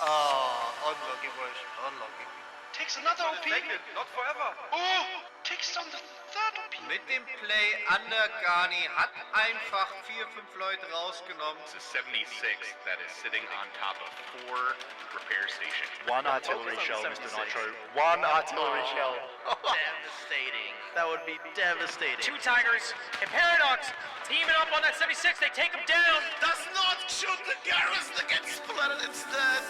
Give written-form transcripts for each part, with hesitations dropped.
Unlucky version. Unlucky. Takes another OP. Not forever. Oh, takes on the third OP. Mit dem Play Undergani hat einfach 4-5 Leute rausgenommen. It's a 76 that is sitting on top of 4 repair stations. One artillery shell, Mr. Nitro. One artillery shell. Devastating. That would be devastating. 2 Tigers and Paradox teaming up on that 76. They take him down. Does not shoot the garrison against Splattered instead.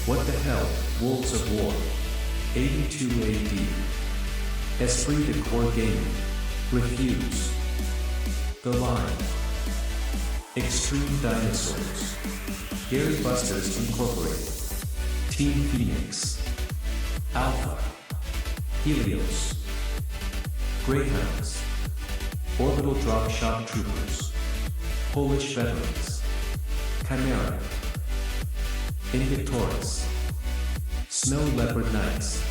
What the hell, Wolves of War. 82 AD. Esprit de Corps Gaming. Refuze. The Line. Extreme Dinosaurs. Gary Busters Incorporated. Team Phoenix. Alpha. Helios. Greyhounds. Orbital Drop Shock Troopers. Polish Veterans. Chimera. Invictorous. Snow Leopard Knights.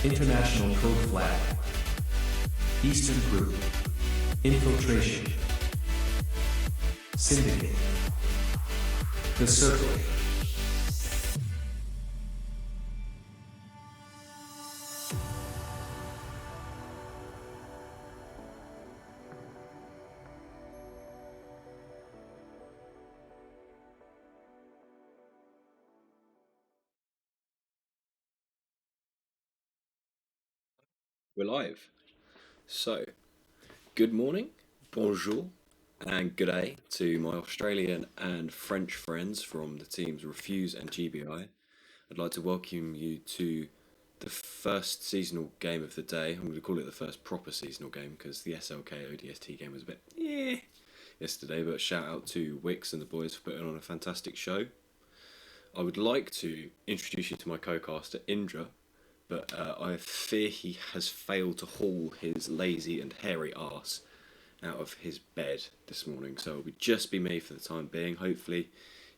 International Code Flag. Eastern Group. Infiltration. Syndicate. The Circle. We're live. So, good morning, bonjour, and good day to my Australian and French friends from the teams Refuze and GBI. I'd like to welcome you to the first seasonal game of the day. I'm going to call it the first proper seasonal game because the SLK ODST game was a bit yesterday, but shout out to Wix and the boys for putting on a fantastic show. I would like to introduce you to my co-caster Indra, but I fear he has failed to haul his lazy and hairy arse out of his bed this morning, so it will just be me for the time being. Hopefully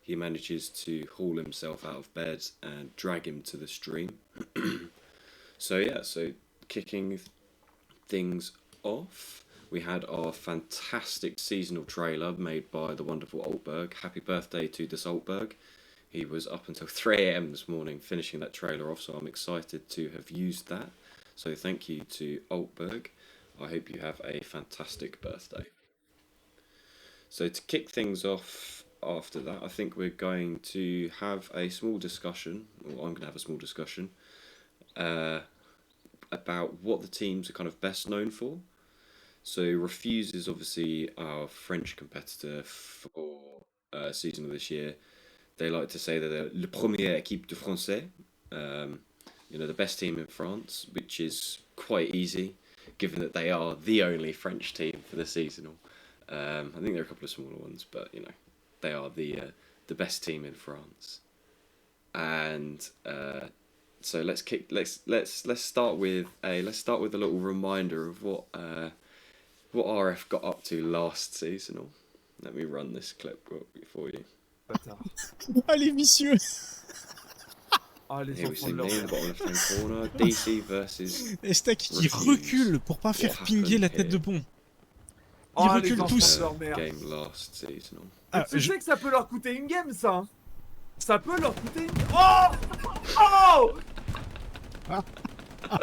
he manages to haul himself out of bed and drag him to the stream. So kicking things off, we had our fantastic seasonal trailer made by the wonderful Altberg. Happy birthday to this Altberg. He was up until 3 AM this morning finishing that trailer off, so I'm excited to have used that. So thank you to Altberg. I hope you have a fantastic birthday. So to kick things off after that, I think we're going to have a small discussion, or I'm going to have a small discussion, about what the teams are kind of best known for. So Refuze is obviously our French competitor for season of this year. They like to say that they're le premier équipe de français, the best team in France, which is quite easy, given that they are the only French team for the seasonal. I think there are a couple of smaller ones, but they are the best team in France. And so let's start with a little reminder of what RF got up to last seasonal. Let me run this clip for you. Allez, messieurs. Here we see me in the bottom left-hand corner. DC versus Estek qui recule pour pas faire pinguer la tête de pont. Ils reculent tous. Game last seasonal. Tu sais que ça peut leur coûter une game, ça. Ça peut leur coûter une... Oh oh Ah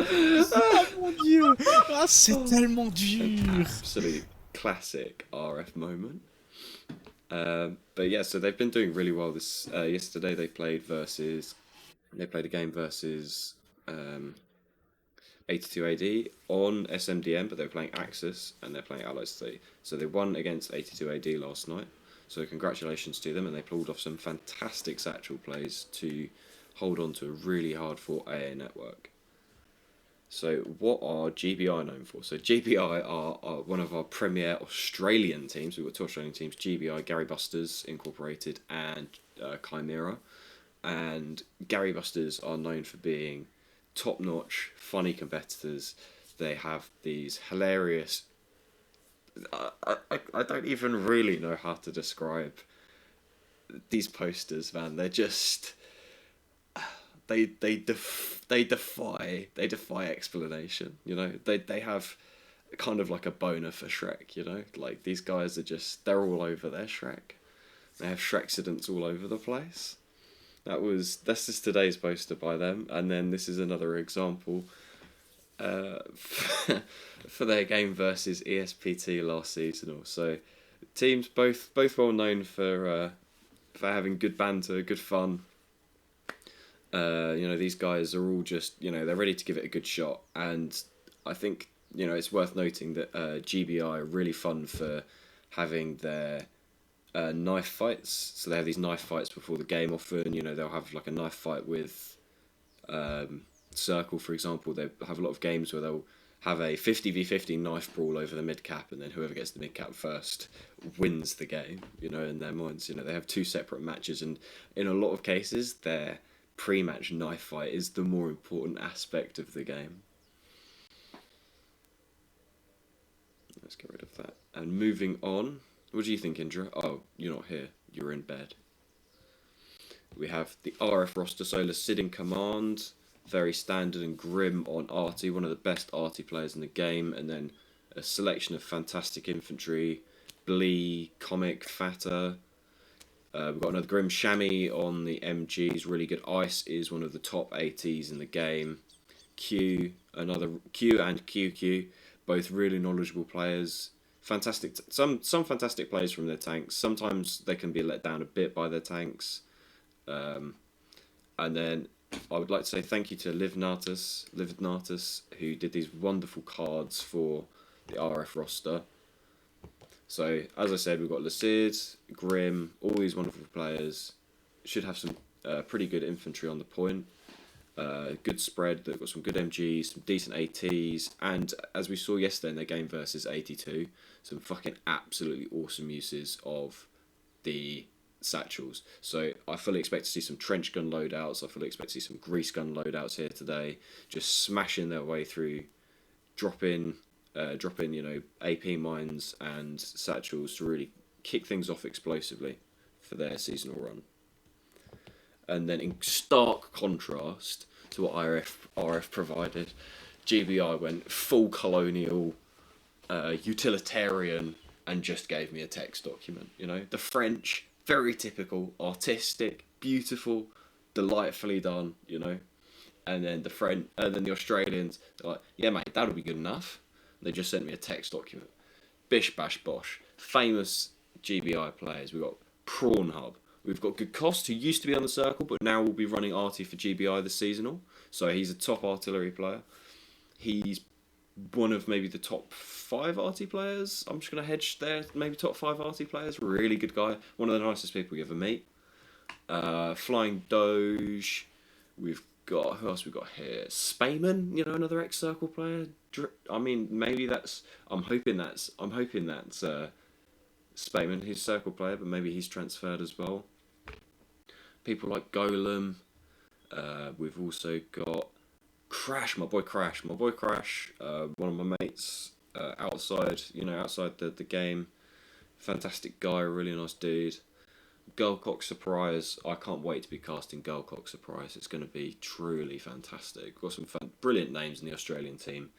mon dieu. Ah, c'est tellement dur. Absolute classic RF moment. But yeah, so they've been doing really well this yesterday. They played a game versus 82 AD on SMDM, but they were playing Axis and they're playing Allies 3. So they won against 82 AD last night. So congratulations to them, and they pulled off some fantastic satchel plays to hold on to a really hard-fought AA network. So what are GBI known for? So GBI are one of our premier Australian teams. We've got 2 Australian teams, GBI, Gary Busters Incorporated, and Chimera. And Gary Busters are known for being top-notch, funny competitors. They have these hilarious... I don't even really know how to describe these posters, man. They're just... They defy explanation, you know. They have kind of like a boner for Shrek, you know. Like, these guys are just, they're all over their Shrek. They have Shrekcidents all over the place. That's just today's poster by them, and then this is another example for their game versus ESPT last seasonal. So teams both well known for having good banter, good fun. You know, these guys are all just, you know, they're ready to give it a good shot, and I think, you know, it's worth noting that GBI are really fun for having their knife fights. So they have these knife fights before the game often. You know, they'll have like a knife fight with Circle, for example. They have a lot of games where they'll have a 50v50 knife brawl over the mid-cap, and then whoever gets the mid-cap first wins the game, you know, in their minds. You know, they have 2 separate matches, and in a lot of cases, their pre-match knife fight is the more important aspect of the game. Let's get rid of that. And moving on, what do you think, Indra? Oh, you're not here. You're in bed. We have the RF roster. Solar Sid in command. Very standard and grim on Artie. One of the best Artie players in the game. And then a selection of fantastic infantry. Blee, Comic, Fatter. We've got another Grim Chamois on the MGs. Really good. Ice is one of the top ATs in the game. Q and QQ. Both really knowledgeable players. Fantastic, some fantastic plays from their tanks. Sometimes they can be let down a bit by their tanks. And then I would like to say thank you to Livnatus, who did these wonderful cards for the RF roster. So, as I said, we've got Lacid, Grim, all these wonderful players. Should have some pretty good infantry on the point. Good spread. They've got some good MGs, some decent ATs, and as we saw yesterday in their game versus 82, some fucking absolutely awesome uses of the satchels. So I fully expect to see some trench gun loadouts. I fully expect to see some grease gun loadouts here today, just smashing their way through, drop in, you know, AP mines and satchels to really kick things off explosively for their seasonal run. And then in stark contrast to what RF provided, GBI went full colonial, utilitarian, and just gave me a text document. You know, the French, very typical, artistic, beautiful, delightfully done. You know, and then the Australians, they're like, yeah, mate, that'll be good enough. They just sent me a text document. Bish bash bosh. Famous GBI players. We've got Prawn Hub. We've got Good Cost, who used to be on the circle, but now will be running Artie for GBI this seasonal. So he's a top artillery player. He's one of maybe the top 5 Artie players. I'm just going to hedge there. Maybe top 5 Artie players. Really good guy. One of the nicest people you ever meet. Flying Doge. We've got, who else we got here? Spayman, you know, another ex-circle player. I mean, maybe that's, I'm hoping that's Spayman, he's a circle player, but maybe he's transferred as well. People like Golem. We've also got Crash, my boy Crash. One of my mates outside the game. Fantastic guy, really nice dude. Girlcock Surprise. I can't wait to be casting Girlcock Surprise. It's going to be truly fantastic. Got some brilliant names in the Australian team,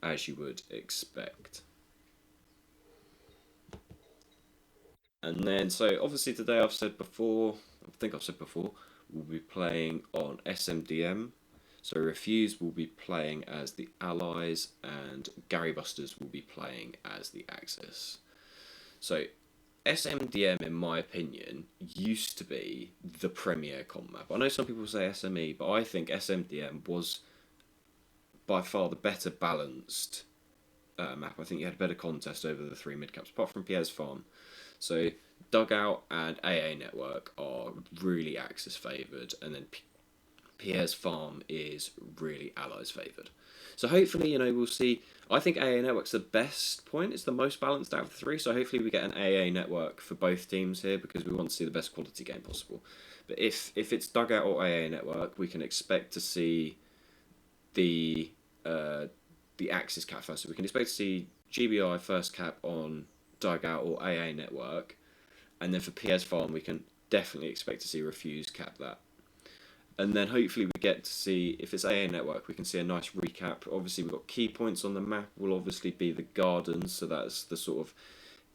as you would expect. And then, so obviously today I think I've said before, we'll be playing on SMDM. So Refuze will be playing as the Allies, and Gary Busters will be playing as the Axis. So SMDM, in my opinion, used to be the premier comp map. I know some people say SME, but I think SMDM was by far the better balanced map. I think you had a better contest over the 3 mid-caps, apart from Pierre's Farm. So Dugout and AA Network are really Axis favoured, and then Pierre's Farm is really Allies favoured. So hopefully, we'll see. I think AA Network's the best point. It's the most balanced out of the three. So hopefully we get an AA Network for both teams here, because we want to see the best quality game possible. But if it's Dugout or AA Network, we can expect to see the Axis cap first. So we can expect to see GBI first cap on Dugout or AA Network, and then for PS Farm we can definitely expect to see Refuze cap that. And then hopefully we get to see, if it's AA Network, we can see a nice recap. Obviously we've got key points on the map, will obviously be the gardens, so that's the sort of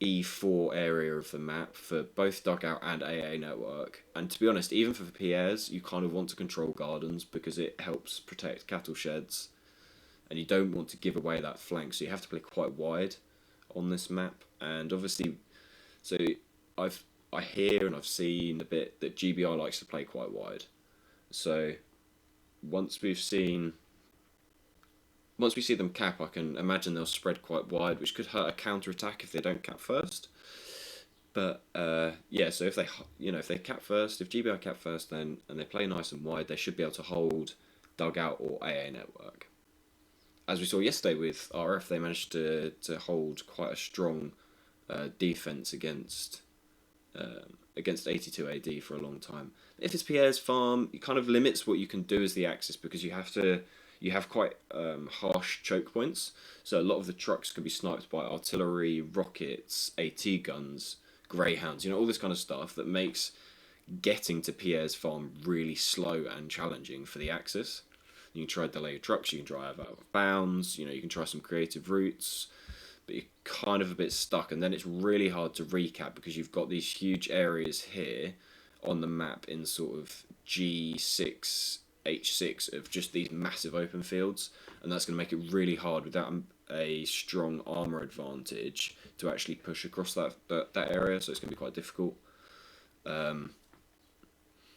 E4 area of the map for both Dugout and AA Network. And to be honest, even for PRs, you kind of want to control gardens because it helps protect cattle sheds, and you don't want to give away that flank, so you have to play quite wide on this map. And obviously, so I hear and I've seen a bit that GBI likes to play quite wide. So once we see them cap, I can imagine they'll spread quite wide, which could hurt a counter attack if they don't cap first. But yeah, so if they cap first, if GBI cap first, then and they play nice and wide, they should be able to hold Dugout or AA Network. As we saw yesterday with RF, they managed to hold quite a strong defense against 82 AD for a long time. If it's Pierre's Farm, it kind of limits what you can do as the Axis, because you have quite harsh choke points. So a lot of the trucks can be sniped by artillery, rockets, AT guns, greyhounds, all this kind of stuff that makes getting to Pierre's Farm really slow and challenging for the Axis. You can try to delay your trucks, you can drive out of bounds, you can try some creative routes, but you're kind of a bit stuck, and then it's really hard to recap because you've got these huge areas here on the map in sort of G6, H6 of just these massive open fields, and that's going to make it really hard without a strong armor advantage to actually push across that area, so it's going to be quite difficult.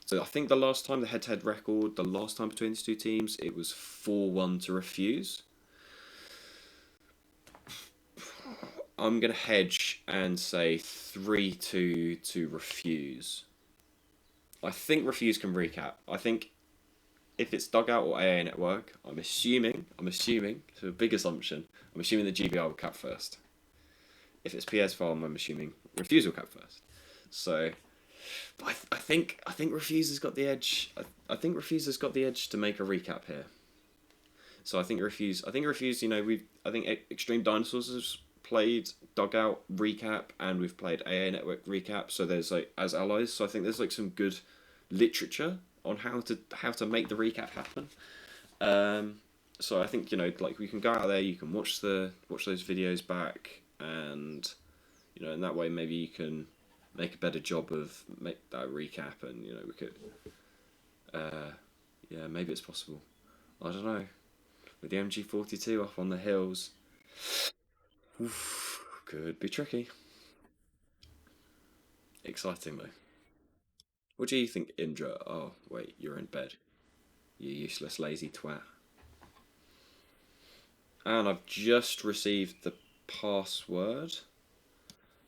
So I think the last time, the head-to-head record, the last time between these two teams, it was 4-1 to Refuze. I'm going to hedge and say 3-2 to Refuze. I think Refuze can recap. I think if it's Dugout or AA Network, I'm assuming, it's a big assumption, I'm assuming the GBI will cap first. If it's PS Farm, I'm assuming Refuze will cap first. So, but I think Refuze has got the edge. I think Refuze has got the edge to make a recap here. So I think Refuze, I think Extreme Dinosaurs has played Dugout recap, and we've played AA Network recap, so there's as allies, so I think there's some good literature on how to make the recap happen. So I think we can go out there, you can watch those videos back, and in that way maybe you can make a better job of make that recap, and we could yeah, maybe it's possible. I don't know, with the MG42 up on the hills. Oof, could be tricky. Exciting though. What do you think, Indra? Oh wait, you're in bed, you useless lazy twat. And I've just received the password,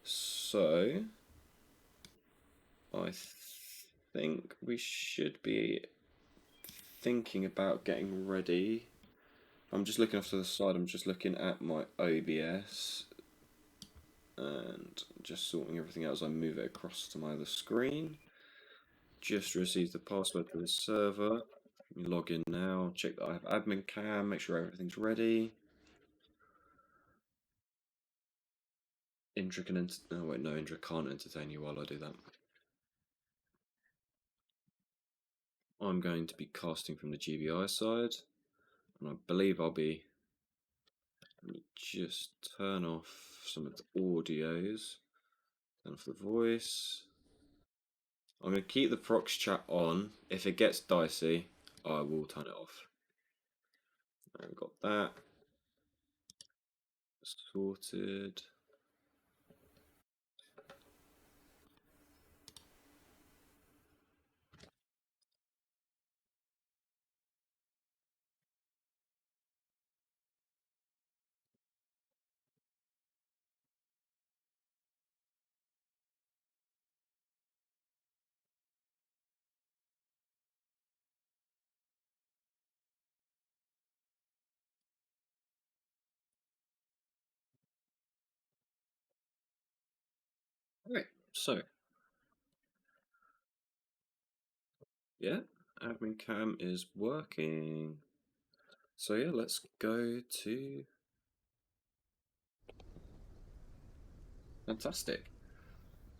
so I think we should be thinking about getting ready. I'm just looking off to the side, I'm just looking at my OBS and just sorting everything out as I move it across to my other screen. Just received the password for the server. Let me log in now, check that I have admin cam, make sure everything's ready. Indra can oh wait, no, Indra can't entertain you while I do that. I'm going to be casting from the GBI side, and I believe I'll be. Let me just turn off some of the audios, turn off the voice. I'm going to keep the prox chat on. If it gets dicey, I will turn it off. I've got that sorted. So, yeah, admin cam is working. So yeah, let's go to... Fantastic.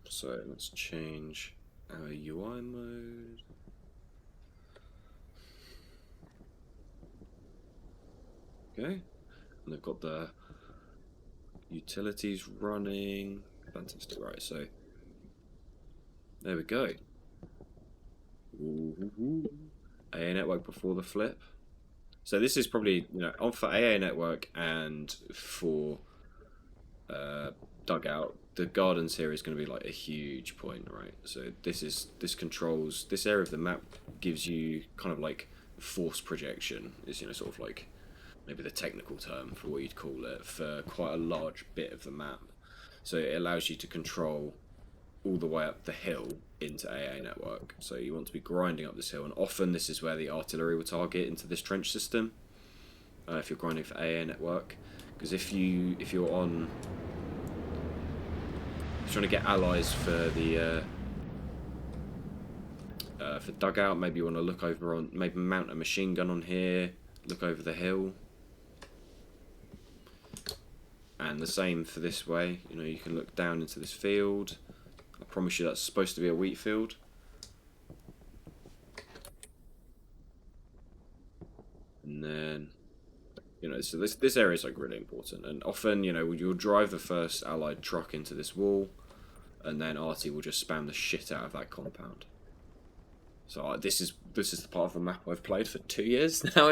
So let's change our UI mode. Okay, and they've got the utilities running. Fantastic. Right, so there we go. AA network before the flip. So this is probably, you know, on for AA network and for dugout. The gardens here is going to be like a huge point, right? So this controls this area of the map, gives you kind of like force projection. Is, you know, sort of like maybe the technical term for what you'd call it, for quite a large bit of the map. So it allows you to control all the way up the hill into AA network. So you want to be grinding up this hill, and often this is where the artillery will target into this trench system. If you're grinding for AA network, because if you're on trying to get allies for the for dugout, maybe you want to look over on, maybe mount a machine gun on here, look over the hill. And the same for this way, you know, you can look down into this field. I promise you that's supposed to be a wheat field. And then, you know, so this area is like really important. And often, you know, you'll drive the first allied truck into this wall, and then Arty will just spam the shit out of that compound. So this is the part of the map I've played for 2 years now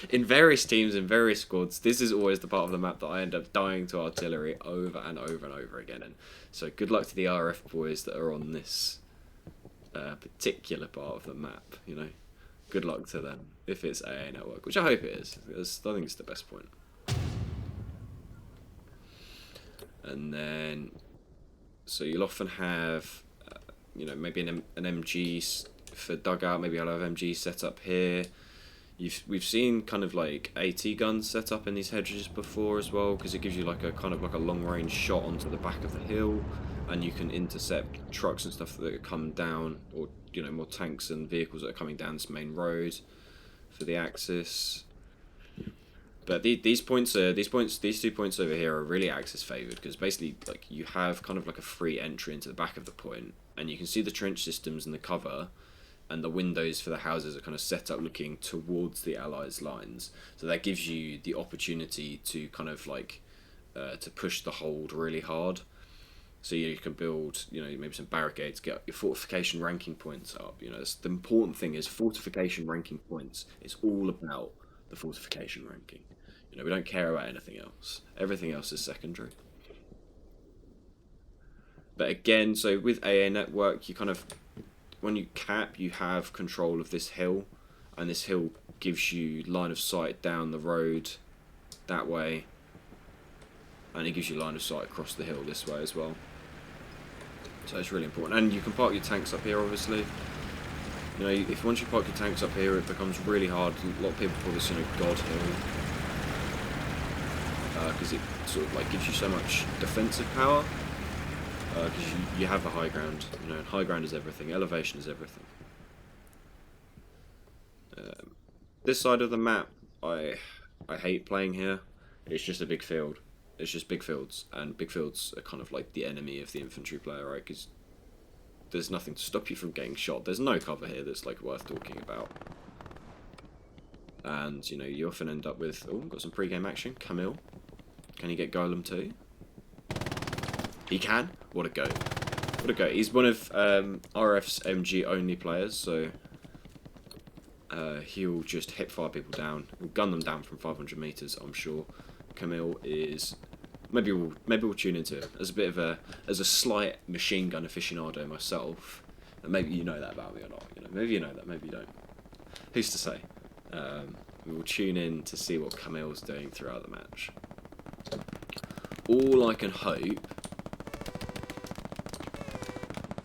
in various teams, in various squads. This is always the part of the map that I end up dying to artillery over and over and over again. And so good luck to the RF boys that are on this particular part of the map. You know, good luck to them if it's AA network, which I hope it is. I think it's the best point. And then, so you'll often have, you know, maybe an MG for dugout. Maybe I'll have MG set up here. We've seen kind of like AT guns set up in these hedges before as well, because it gives you like a kind of like a long range shot onto the back of the hill, and you can intercept trucks and stuff that come down, or, you know, more tanks and vehicles that are coming down this main road for the Axis. But these 2 points over here are really Axis favoured, because basically, like, you have kind of like a free entry into the back of the point, and you can see the trench systems and the cover, and the windows for the houses are kind of set up looking towards the Allies' lines. So that gives you the opportunity to kind of like to push the hold really hard. So you can build, you know, maybe some barricades, get your fortification ranking points up. You know, the important thing is fortification ranking points. It's all about the fortification ranking. You know, we don't care about anything else. Everything else is secondary. But again, so with AA network, you kind of, when you cap, you have control of this hill, and this hill gives you line of sight down the road that way, and it gives you line of sight across the hill this way as well. So it's really important. And you can park your tanks up here, obviously. You know, if once you park your tanks up here, it becomes really hard. A lot of people call this, you know, God Hill, because it sort of like gives you so much defensive power. Because you have the high ground, you know, and high ground is everything, elevation is everything. This side of the map, I hate playing here. It's just a big field. It's just big fields, and big fields are kind of like the enemy of the infantry player, right? Because there's nothing to stop you from getting shot. There's no cover here that's like worth talking about. And, you know, you often end up with, oh, got some pre-game action. Camille, can he get Golem too? He can. What a go. What a go. He's one of RF's MG only players, so he'll just hip fire people down. He'll gun them down from 500 meters, I'm sure. Camille is, maybe we'll tune into him as a bit of a slight machine gun aficionado myself. And maybe you know that about me or not. You know, maybe you know that, maybe you don't. Who's to say? We will tune in to see what Camille's doing throughout the match. All I can hope.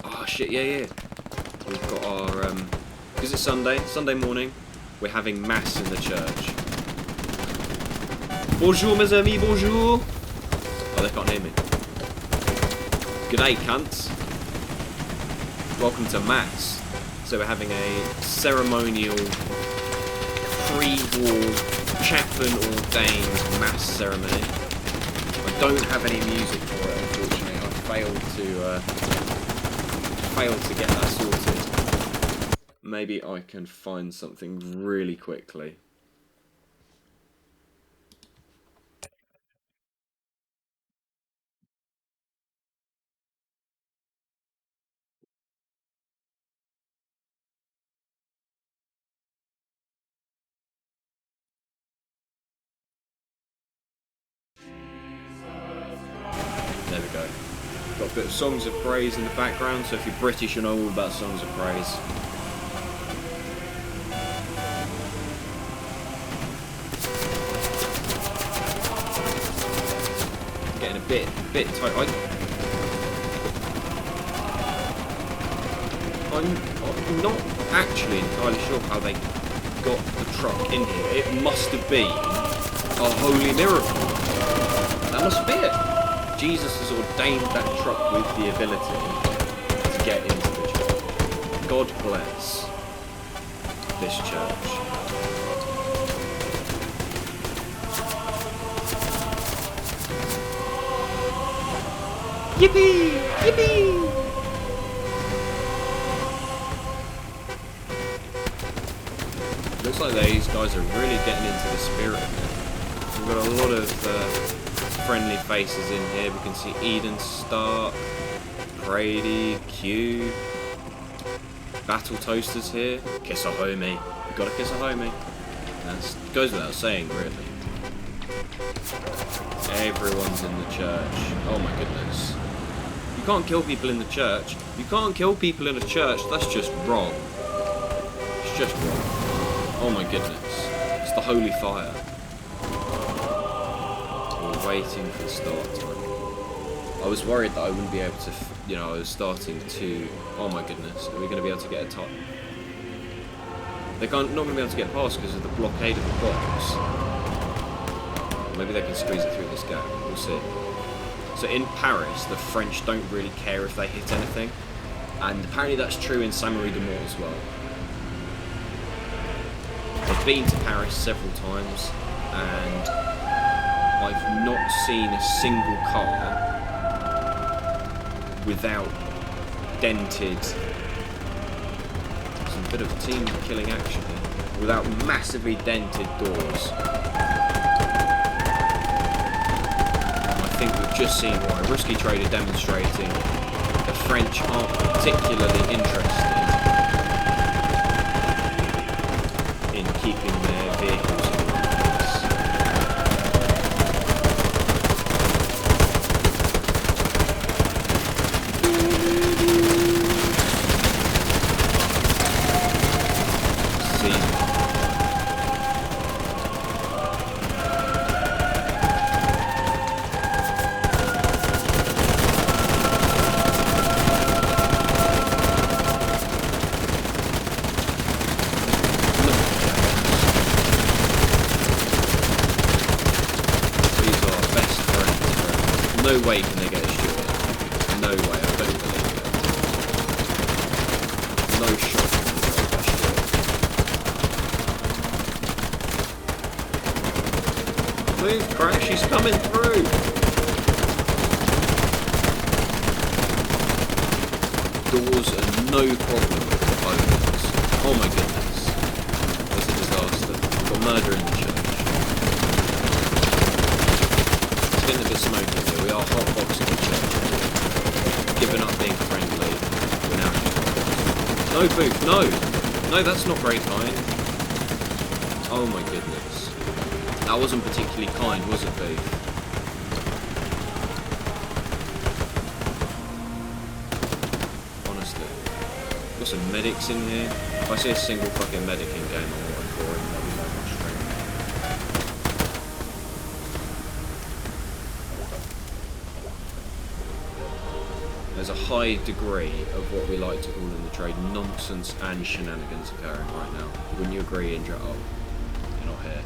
Oh shit, yeah. We've got our, because it's Sunday morning, we're having mass in the church. Bonjour mes amis, bonjour! Oh, they can't hear me. G'day, cunts. welcome to Mass. So we're having a ceremonial, pre-war, chaplain-ordained Mass ceremony. I don't have any music for it, unfortunately. I failed to get that sorted. Maybe I can find something really quickly. There we go. Got a bit of Songs of Praise in the background, so if you're British, you know all about Songs of Praise. Getting a bit tight. I'm not actually entirely sure how they got the truck in here. It must have been a holy miracle. That must be it. Jesus has ordained that truck with the ability to get into the church. God bless this church. Yippee! Yippee! Looks like these guys are really getting into the spirit of it. We've got a lot of friendly faces in here. We can see Eden Stark, Brady, Q, Battle Toasters here. Kiss a homie. We've got to kiss a homie. That goes without saying, really. Everyone's in the church. Oh my goodness. You can't kill people in the church. You can't kill people in a church. That's just wrong. It's just wrong. Oh my goodness. It's the holy fire. Waiting for the start time. I was worried that I wouldn't be able to, I was starting to, oh my goodness, are we going to be able to get a top? They're not going to be able to get past because of the blockade of the box. Maybe they can squeeze it through this gap, we'll see. So in Paris, the French don't really care if they hit anything, and apparently that's true in Saint-Marie de Mort as well. I've been to Paris several times, and I've not seen a single car without dented, some bit of team killing action here, without massively dented doors. I think we've just seen why a risky trader demonstrating the French aren't particularly interested in keeping their vehicles. No way can they get a shot. No way, I don't believe it. No shot can they get a shot. Move, Crash, she's coming through! Doors are no problem with the opponents. Oh my goodness. That's a disaster. We've got murder in the church. It's getting a bit smoky here. We are hotboxing the church. Giving up being friendly. We're now just hotboxing. No, Booth, no! No, that's not very kind. Oh my goodness. That wasn't particularly kind, was it, Booth? Honestly. Got some medics in here. If I see a single fucking medic in game, I'm going for it. That'll be no much strength. There's a high degree of what we like to call in the trade nonsense and shenanigans occurring right now. Wouldn't you agree, Indra? Oh, you're not here.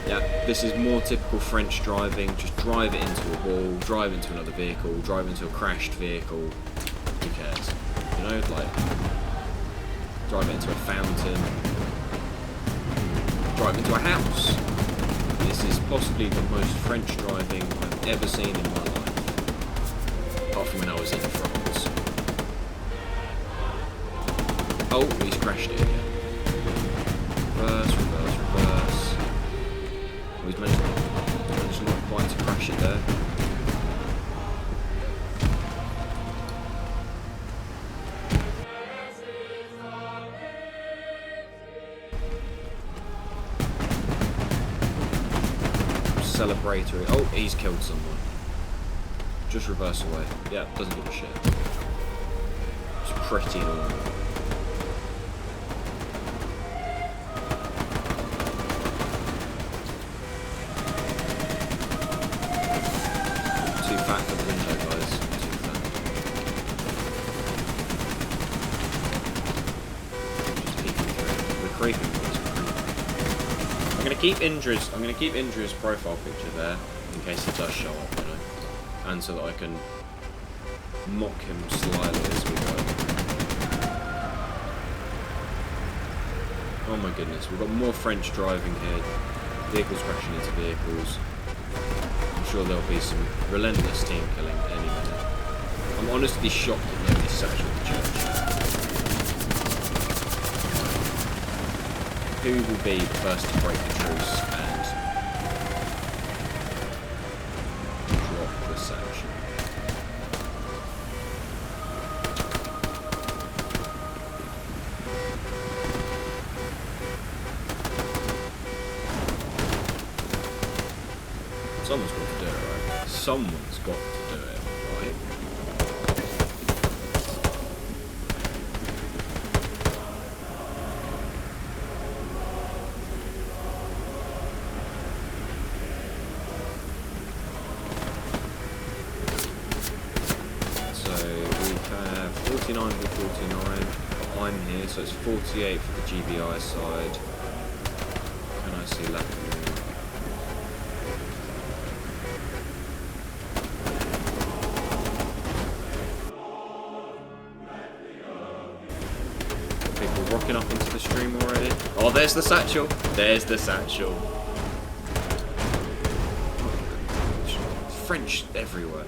Yeah, this is more typical French driving. Just drive it into a wall, drive into another vehicle, drive into a crashed vehicle. Who cares? You know, like, drive it into a fountain, drive into a house. This is possibly the most French driving I've ever seen in my life. Apart from when I was in France. Oh, he's crashed it again. Reverse, reverse, reverse. Oh, he's managed not quite to crash it there. Celebratory. Oh, he's killed someone. Just reverse away. Yeah, doesn't give a shit. It's pretty normal. Too fat for the window, guys. Too fat. Just peeking through it. We're creeping, boys. I'm gonna keep Indra's profile picture there in case it does show up, you know, and so that I can mock him slyly as we go. Oh my goodness, we've got more French driving here. Vehicles crashing into vehicles. I'm sure there'll be some relentless team killing any minute. I'm honestly shocked that nobody's saturated the church. Who will be the first to break the truce and drop the sanction? Someone's got to do it, right? Someone's got to do it, right? So we have 49 for 49. I'm here, so it's 48 for the GBI side. Can I see left? People rocking up into the stream already. Oh, there's the satchel. There's the satchel. French everywhere.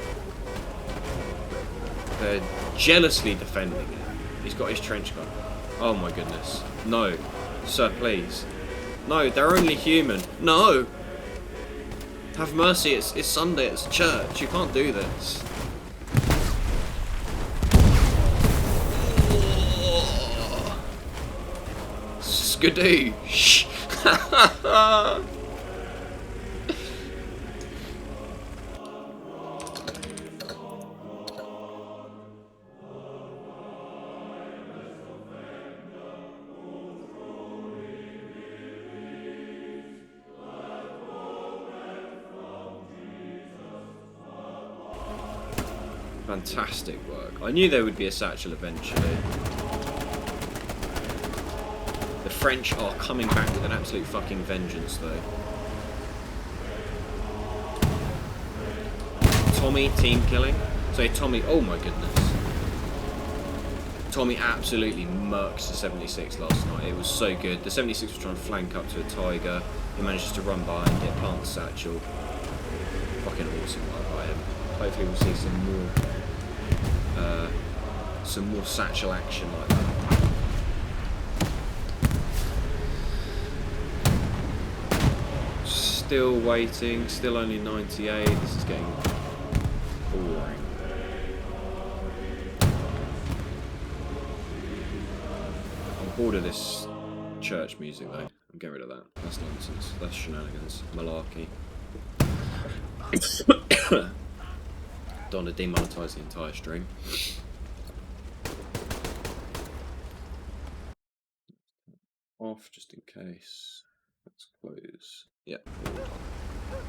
They're jealously defending it. He's got his trench gun. Oh my goodness. No. Sir, please. No, they're only human. No! Have mercy, it's Sunday, it's church. You can't do this. Skadoosh! Fantastic work. I knew there would be a satchel eventually. The French are coming back with an absolute fucking vengeance though. Tommy team killing. So Tommy, oh my goodness. Tommy absolutely murked the 76 last night. It was so good. The 76 was trying to flank up to a Tiger. He manages to run by and get plant the satchel. Fucking awesome work by him. Hopefully we'll see some more satchel action like that. Still waiting, still only 98. This is getting boring. I'm bored of this church music though. I'm getting rid of that. That's nonsense. That's shenanigans. Malarkey. Don't want to demonetize the entire stream. Off just in case. Let's close. Yep.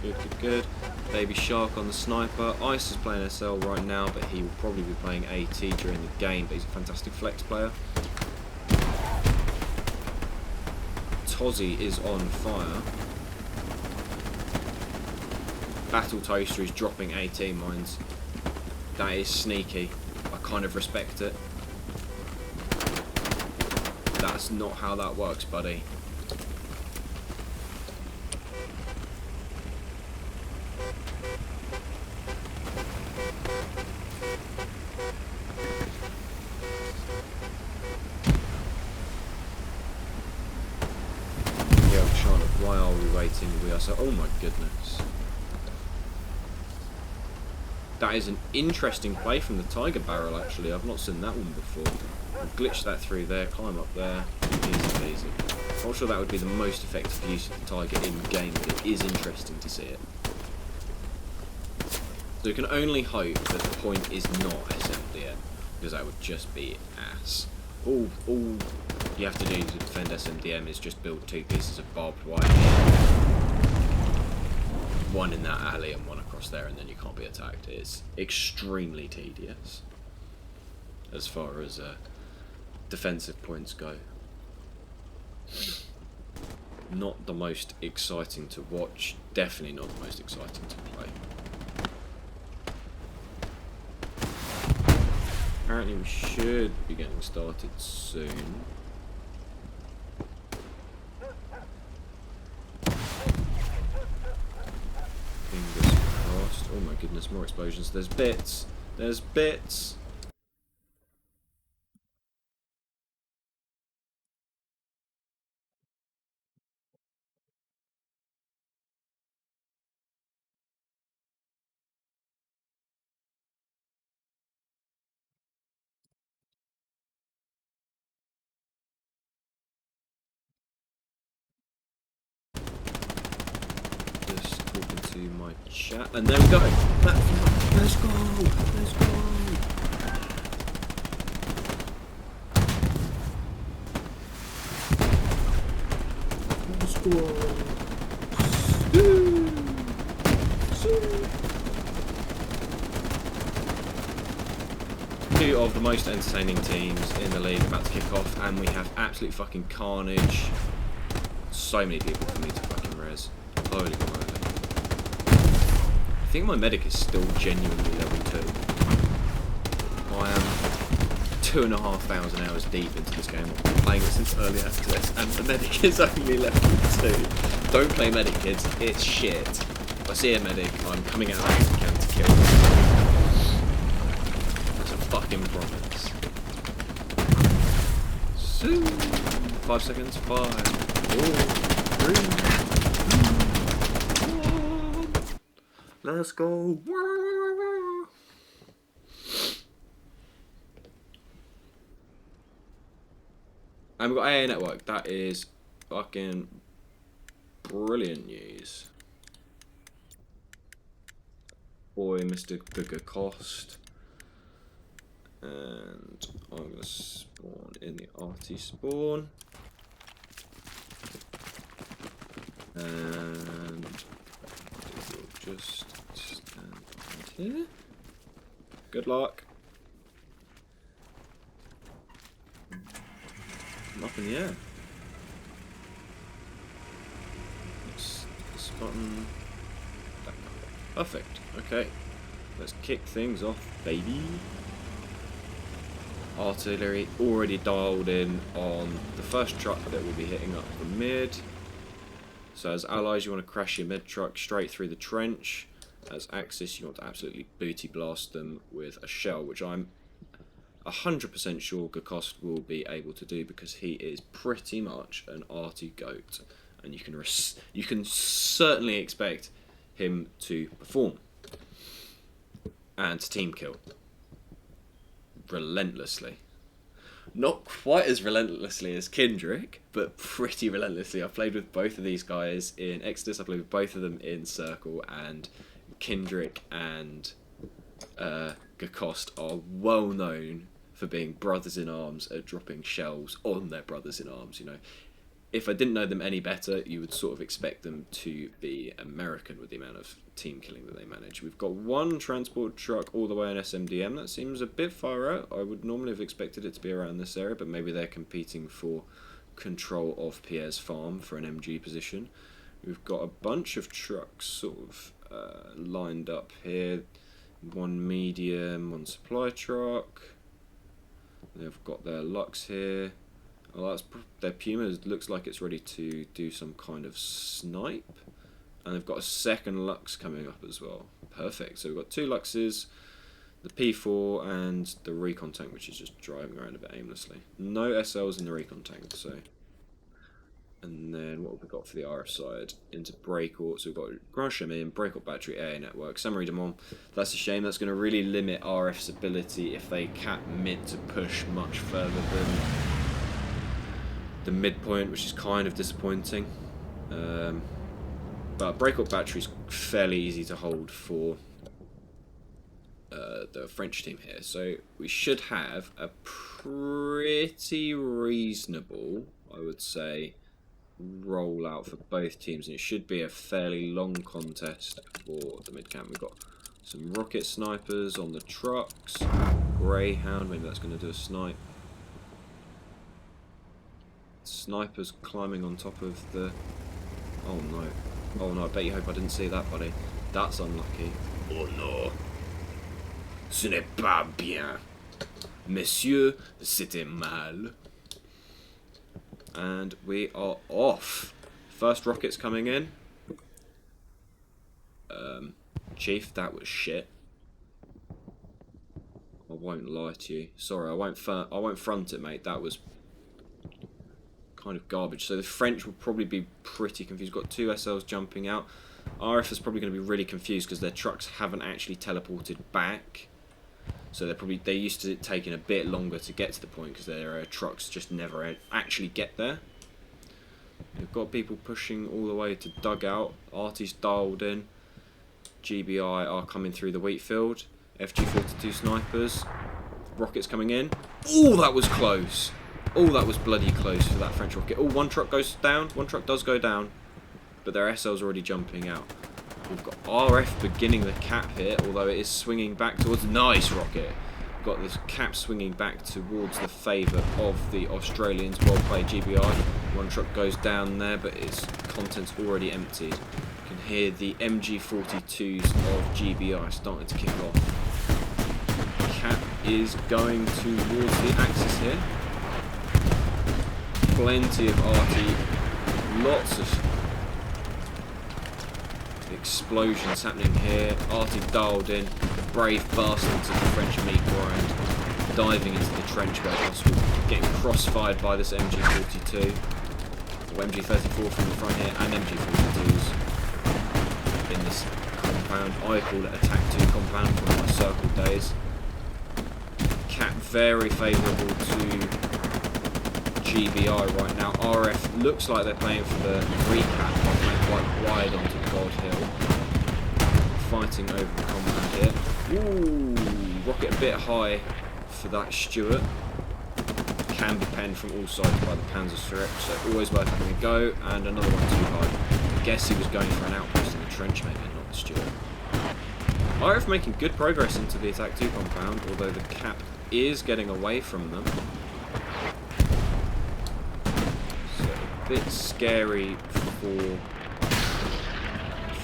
Good, good, good. Baby Shark on the sniper. Ice is playing SL right now, but he will probably be playing AT during the game, but he's a fantastic flex player. Tozzy is on fire. Battle Toaster is dropping 18 mines. That is sneaky. I kind of respect it. That's not how that works, buddy. Why are we waiting? We are so... Oh my goodness. That is an interesting play from the Tiger Barrel, actually. I've not seen that one before. I'll glitch that through there, climb up there. Easy peasy. I'm not sure that would be the most effective use of the Tiger in game, but it is interesting to see it. So you can only hope that the point is not SMDM, because that would just be ass. All you have to do to defend SMDM is just build 2 pieces of barbed wire. One in that alley and one across there, and then you can't be attacked. It's extremely tedious as far as defensive points go. Not the most exciting to watch, definitely not the most exciting to play. Apparently we should be getting started soon. Fingers crossed. Oh my goodness, more explosions. There's bits. There's bits. Just talking to my chat, and there we go. Let's go. Let's go. Let's go. Two of the most entertaining teams in the league about to kick off, and we have absolute fucking carnage. So many people for me to fucking res. Holy moly. I think my medic is still genuinely level 2. I am 2,500 hours deep into this game. I've been playing it since early access, and the medic is only level 2. Don't play medic, kids. It's shit. If I see a medic, I'm coming out as I can to kill them. That's a fucking promise. Soon. 5 seconds. 5, 4, 3, 2, 1. Let's go. And we've got AA network. That is fucking brilliant news. Boy, Mr. Bigger Cost. And I'm going to spawn in the RT spawn. And we'll just stand right here. Good luck. I'm up in the air. This button. Perfect. Okay. Let's kick things off, baby. Artillery already dialed in on the first truck that will be hitting up the mid. So as allies, you want to crash your mid truck straight through the trench. As Axis, you want to absolutely booty blast them with a shell, which I'm 100% sure Gakost will be able to do because he is pretty much an arty goat, and you can certainly expect him to perform and team kill relentlessly. Not quite as relentlessly as Kindrick, but pretty relentlessly. I've played with both of these guys in Exodus. I played with both of them in Circle, and Kindrick and Gakost are well known for being brothers in arms at dropping shells on their brothers in arms. You know, if I didn't know them any better, you would sort of expect them to be American with the amount of team killing that they manage. We've got one transport truck all the way in SMDM. That seems a bit far out. I would normally have expected it to be around this area, but maybe they're competing for control of Pierre's farm for an MG position. We've got a bunch of trucks sort of lined up here. One medium, one supply truck. They've got their Lux here. Oh, that's their Puma looks like it's ready to do some kind of snipe. And they've got a second Lux coming up as well. Perfect. So we've got 2 Luxes, the P4 and the recon tank, which is just driving around a bit aimlessly. No SLs in the recon tank, so. And then what have we got for the RF side? Into Breakout, so we've got Grand Chemin, Breakout Battery, AA Network, Samurai Demon. That's a shame, that's going to really limit RF's ability if they cap mid to push much further than the midpoint, which is kind of disappointing. But Breakout Battery is fairly easy to hold for the French team here. So we should have a pretty reasonable, I would say, rollout for both teams, and it should be a fairly long contest for the mid camp. We've got some rocket snipers on the trucks, Greyhound, maybe that's going to do a snipe. Snipers climbing on top of the... oh no, I bet you hope I didn't see that, buddy. That's unlucky. Oh no, ce n'est pas bien, messieurs, c'était mal. And we are off. First rockets coming in. Chief, that was shit. I won't lie to you. Sorry, I won't front it, mate. That was kind of garbage. So the French will probably be pretty confused. Got 2 SLs jumping out. RF is probably going to be really confused because their trucks haven't actually teleported back. So they're used to it taking a bit longer to get to the point because their trucks just never actually get there. We've got people pushing all the way to dugout. Artie's dialed in. GBI are coming through the wheat field. FG42 snipers. Rockets coming in. Oh, that was close. Oh, that was bloody close for that French rocket. Oh, one truck goes down. One truck does go down. But their SL's already jumping out. We've got RF beginning the cap here, although it is swinging back towards... nice rocket! We've got this cap swinging back towards the favour of the Australians. Well played, GBI. One truck goes down there, but its content's already emptied. You can hear the MG42s of GBI starting to kick off. Cap is going towards the axis here. Plenty of RT. Lots of explosions happening here. Artie dialed in, brave bastard to the French meat grind, diving into the trench where possible, getting crossfired by this MG42, or MG34 from the front here, and MG42s in this compound. I call it Attack 2 compound from my circle days. Cap very favourable to GBI right now. RF looks like they're playing for the recap, playing quite wide onto God Hill. Fighting over the compound here. Ooh, rocket a bit high for that Stuart. Can be penned from all sides by the Panzerstrip, so always worth having a go. And another one too high. I guess he was going for an outpost in the trench, maybe, not the Stuart. RF making good progress into the Attack 2 compound, although the cap is getting away from them. Bit scary for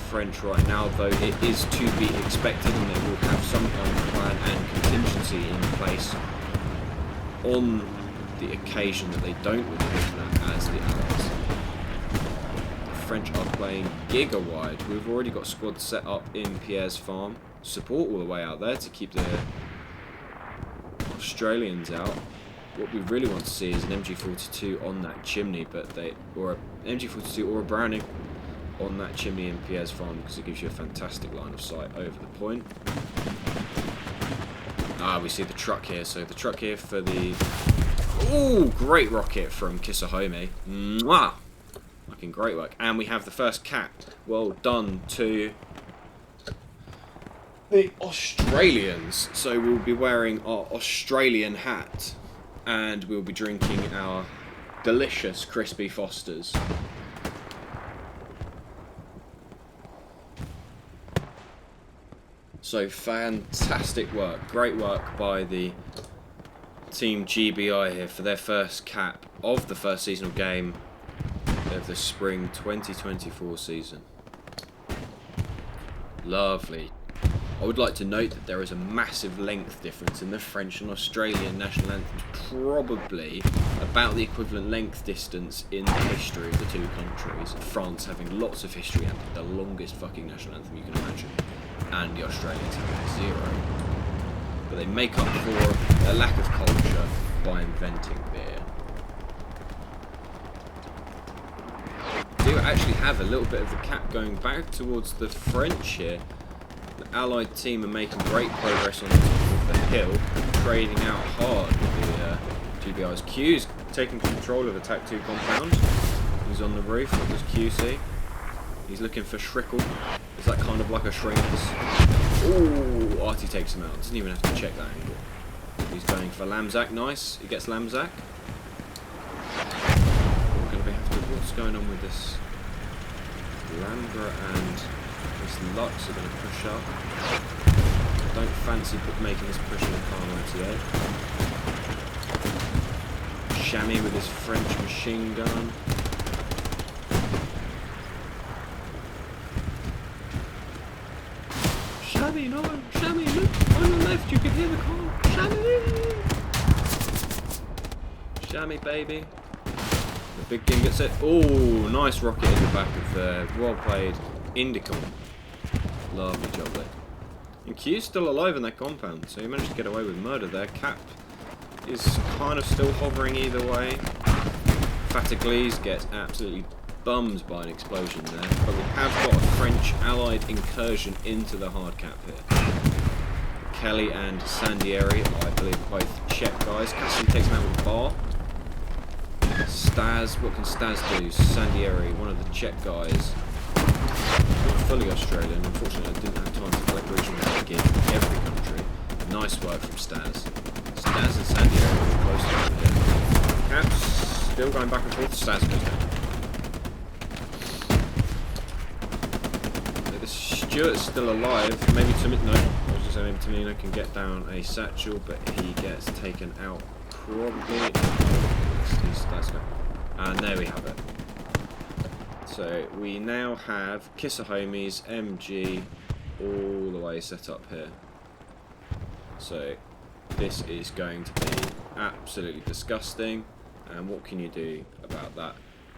French right now, though it is to be expected, and they will have some kind of plan and contingency in place on the occasion that they don't win the as the Allies. The French are playing giga-wide. We've already got squads set up in Pierre's farm. Support all the way out there to keep the Australians out. What we really want to see is an MG42 on that chimney, or an MG42 or a Browning on that chimney in Pierre's farm, because it gives you a fantastic line of sight over the point. We see the truck here. So the truck here for the... ooh, great rocket from Kisahome. Mwah! Fucking great work. And we have the first cap. Well done to the Australians. So we'll be wearing our Australian hat. And we'll be drinking our delicious crispy Fosters. So fantastic work, great work by the team GBI here for their first cap of the first seasonal game of the spring 2024 season. Lovely. I would like to note that there is a massive length difference in the French and Australian national anthems, probably about the equivalent length distance in the history of the two countries. France having lots of history and the longest fucking national anthem you can imagine, and the Australians having 0. But they make up for a lack of culture by inventing beer. We do actually have a little bit of the cap going back towards the French here. The Allied team are making great progress on the top of the hill, trading out hard with the GBI's. Q's taking control of Attack 2 compound. He's on the roof. What does Q see? He's looking for Shrickle. Is that kind of like a Shrinkers? Ooh, Artie takes him out. Doesn't even have to check that angle. He's going for Lamzak. Nice. He gets Lamzak. What's going on with this? Lambra and this Lux are going to push up. Don't fancy making this push in the Carmo today. Chamois with his French machine gun. Chamois, no! Chamois, look! On your left, you can hear the call! Chamois! Chamois, baby. The big thing gets it. Oh, nice rocket in the back of well played Indicom. Lovely job there. And Q's still alive in that compound, so he managed to get away with murder there. Cap is kind of still hovering either way. Fatiglees gets absolutely bummed by an explosion there, but we have got a French allied incursion into the hard cap here. Kelly and Sandieri, I believe, both Czech guys. Cassidy takes him out with a bar. Staz, what can Staz do? Sandieri, one of the Czech guys. Fully Australian. Unfortunately, I didn't have time to collect regional ranking in every country. Nice work from Staz. Staz and Sandieri are close to him. Caps still going back and forth. Staz goes down. The Stuart's still alive. Maybe Tamina. No, I was just saying maybe Tamina can get down a satchel, but he gets taken out probably. And there we have it. So we now have Kisser Homies, MG, all the way set up here. So this is going to be absolutely disgusting. And what can you do about that?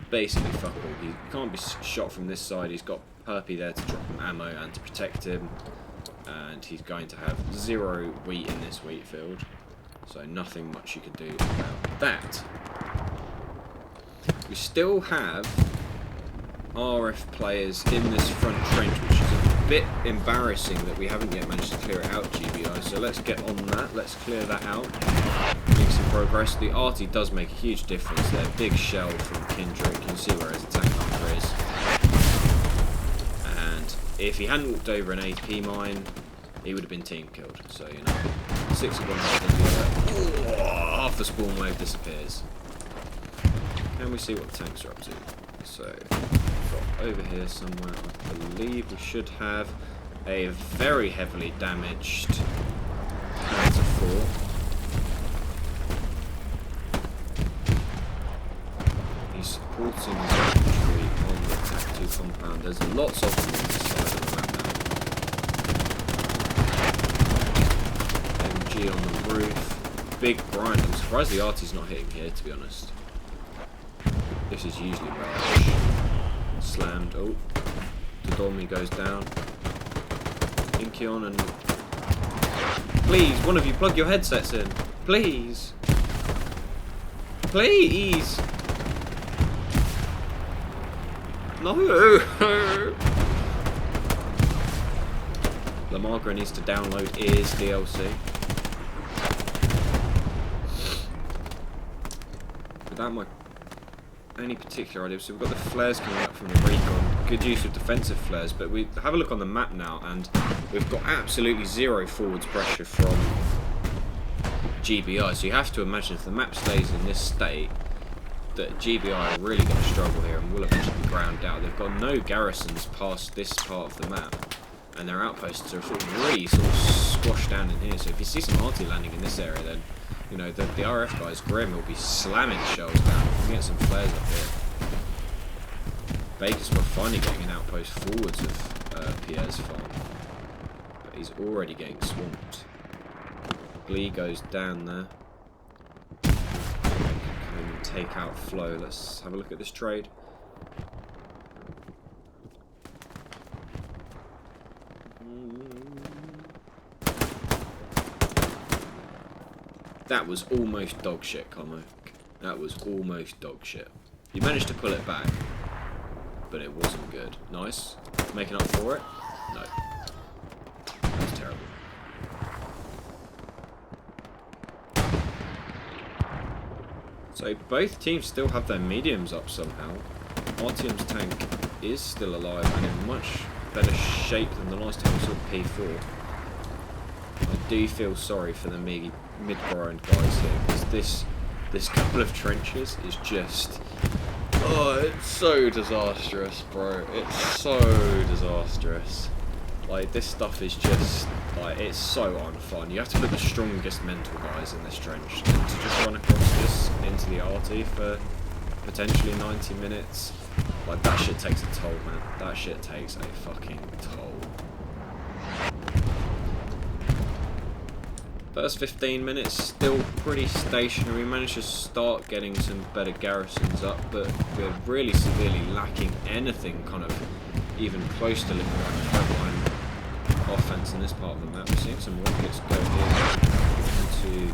Basically fuck all. He can't be shot from this side. He's got Perpy there to drop him ammo and to protect him. And he's going to have 0 wheat in this wheat field. So nothing much you can do about that. We still have RF players in this front trench, which is a bit embarrassing that we haven't yet managed to clear it out, GBI. So let's get on that. Let's clear that out. Make some progress. The Artie does make a huge difference there. Big shell from Kendrick. You can see where his attack number is. And if he hadn't walked over an AP mine, he would have been team killed. So, you know, 6 of 1 after the other. Half the spawn wave disappears. Can we see what the tanks are up to? So, got over here somewhere, I believe we should have a very heavily damaged Panzer 4. He's supporting his infantry on the Attack 2 compound. There's lots of them on this side of the map now. MG on the roof. Big grind. I'm surprised the Artie's not hitting here, to be honest. This is usually rubbish. Slammed. Oh. Dodolmi goes down. Incheon and... Please, one of you plug your headsets in. Please. Please. No. Lamargra needs to download Ears DLC. Without my any particular idea, so we've got the flares coming up from the recon. Good use of defensive flares, but we have a look on the map now, and we've got absolutely 0 forwards pressure from GBI. So you have to imagine if the map stays in this state, that GBI are really going to struggle here and will eventually be ground out. They've got no garrisons past this part of the map, and their outposts are really sort of squashed down in here. So if you see some Artie landing in this area, then you know the RF guys, Grim, will be slamming shells down. We can get some flares up here. Bakersfield finally getting an outpost forwards of Pierre's farm. but he's already getting swamped. Glee goes down there. Can take out Flow. Let's have a look at this trade. That was almost dog shit, Como. That was almost dog shit. You managed to pull it back, but it wasn't good. Nice. Making up for it? No. That was terrible. So both teams still have their mediums up somehow. Artyom's tank is still alive and in much better shape than the last time we saw P4. I do feel sorry for the mid-grind guys here, because this couple of trenches is just... Oh, it's so disastrous, bro. It's so disastrous. Like, this stuff is just... Like, it's so unfun. You have to put the strongest mental guys in this trench. And to just run across this into the RT for potentially 90 minutes... Like, that shit takes a toll, man. That shit takes a fucking toll. First 15 minutes, still pretty stationary. We managed to start getting some better garrisons up, but we're really severely lacking anything kind of even close to looking like a frontline offense in this part of the map. We're seeing some rockets go here into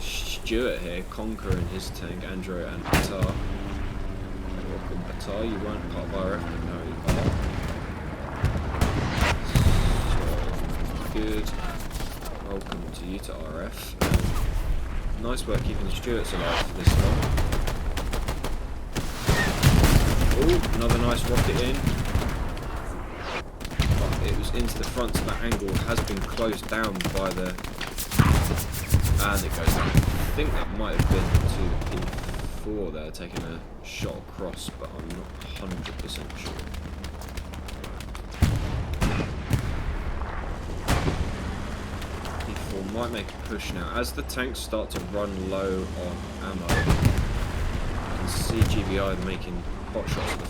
Stuart here, Conquer and his tank, Andrew and Batar. Welcome, Batar. You weren't part of RF, but now you are. So, good. Welcome to you to RF. Nice work keeping the Stuarts alive for this one. Oh, another nice rocket in. But it was into the front, so that angle has been closed down by the... And it goes down. I think that might have been to the P4 there, taking a shot across, but I'm not 100% sure. Might make a push now. As the tanks start to run low on ammo, you can see GBI making pot shots at the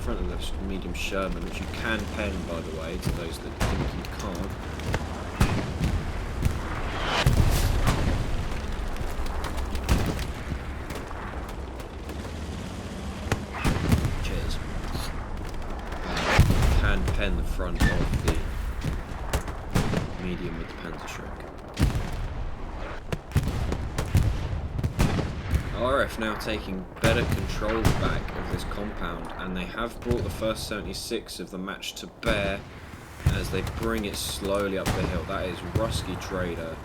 front of the medium Sherman, which you can pen, by the way, to those that think you can't. Cheers. You can pen the front of the medium with the Panzerschreck. RF now taking better control back of this compound, and they have brought the first 76 of the match to bear as they bring it slowly up the hill. That is Rusky Trader,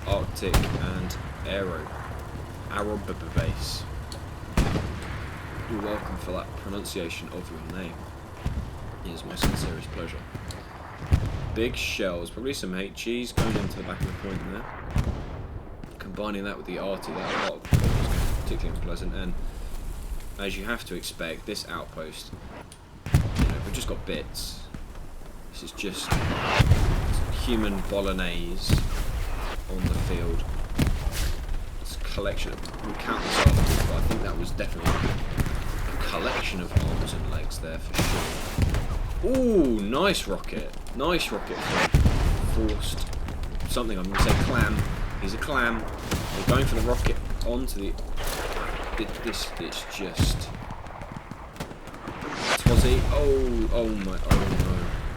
Arctic and Arrow base. You're welcome for that pronunciation of your name. It is my sincerest pleasure. Big shells, probably some HEs going into the back of the point there. Combining that with the RT, that lot was particularly unpleasant, and as you have to expect, this outpost, we've just got bits. This is just human bolognese on the field. It's a collection of, we'll count this afterwards, but I think that was definitely a collection of arms and legs there for sure. Ooh, nice rocket. Nice rocket forced something. I'm going to say clam. He's a clam. They're going for the rocket onto the... This just... Twazzy. Oh my... Oh no.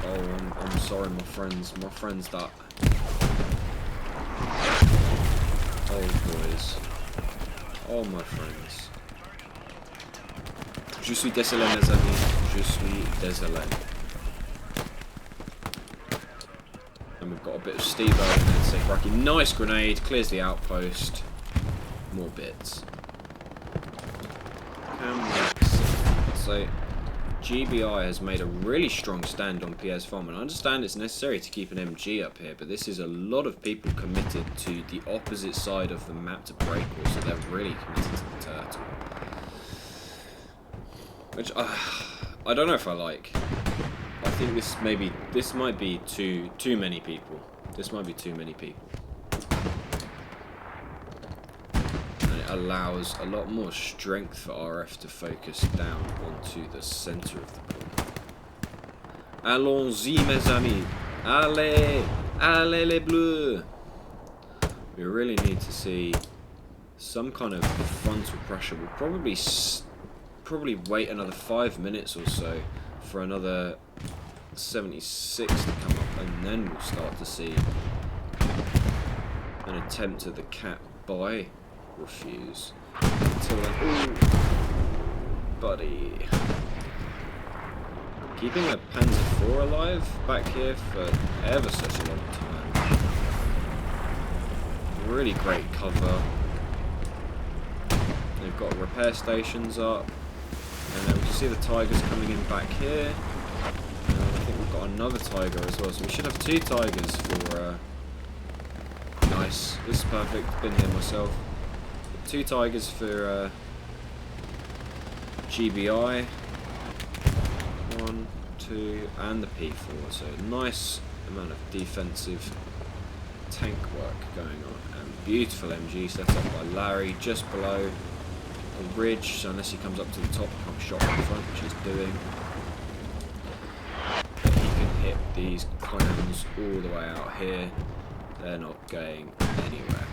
Oh, I'm sorry, my friends. My friends that... Oh, boys. Oh, my friends. Je suis désolé, mes amis. Je suis désolé. And we've got a bit of Steve-O and then Safe Rocky. Nice grenade, clears the outpost. More bits. So, GBI has made a really strong stand on PS Farm, and I understand it's necessary to keep an MG up here, but this is a lot of people committed to the opposite side of the map to break, so they're really committed to the turtle. Which, I don't know if I like. I think this might be too many people. This might be too many people. And it allows a lot more strength for RF to focus down onto the centre of the point. Allons-y, mes amis. Allez! Allez les bleus! We really need to see some kind of frontal pressure. We'll probably wait another 5 minutes or so for another 76 to come up, and then we'll start to see an attempt at the cap by Refuze. Until then, ooh, buddy. Keeping a Panzer IV alive back here for ever such a long time. Really great cover. They've got repair stations up, and then we can see the Tigers coming in back here. And I think we've got another Tiger as well, so we should have 2 Tigers for. Nice. This is perfect. Been here myself. 2 Tigers for GBI. 1, 2, and the P4. So nice amount of defensive tank work going on. And beautiful MG set up by Larry just below the ridge. So unless he comes up to the top, can't be shot from the front, which he's doing. But he can hit these clowns all the way out here. They're not going anywhere.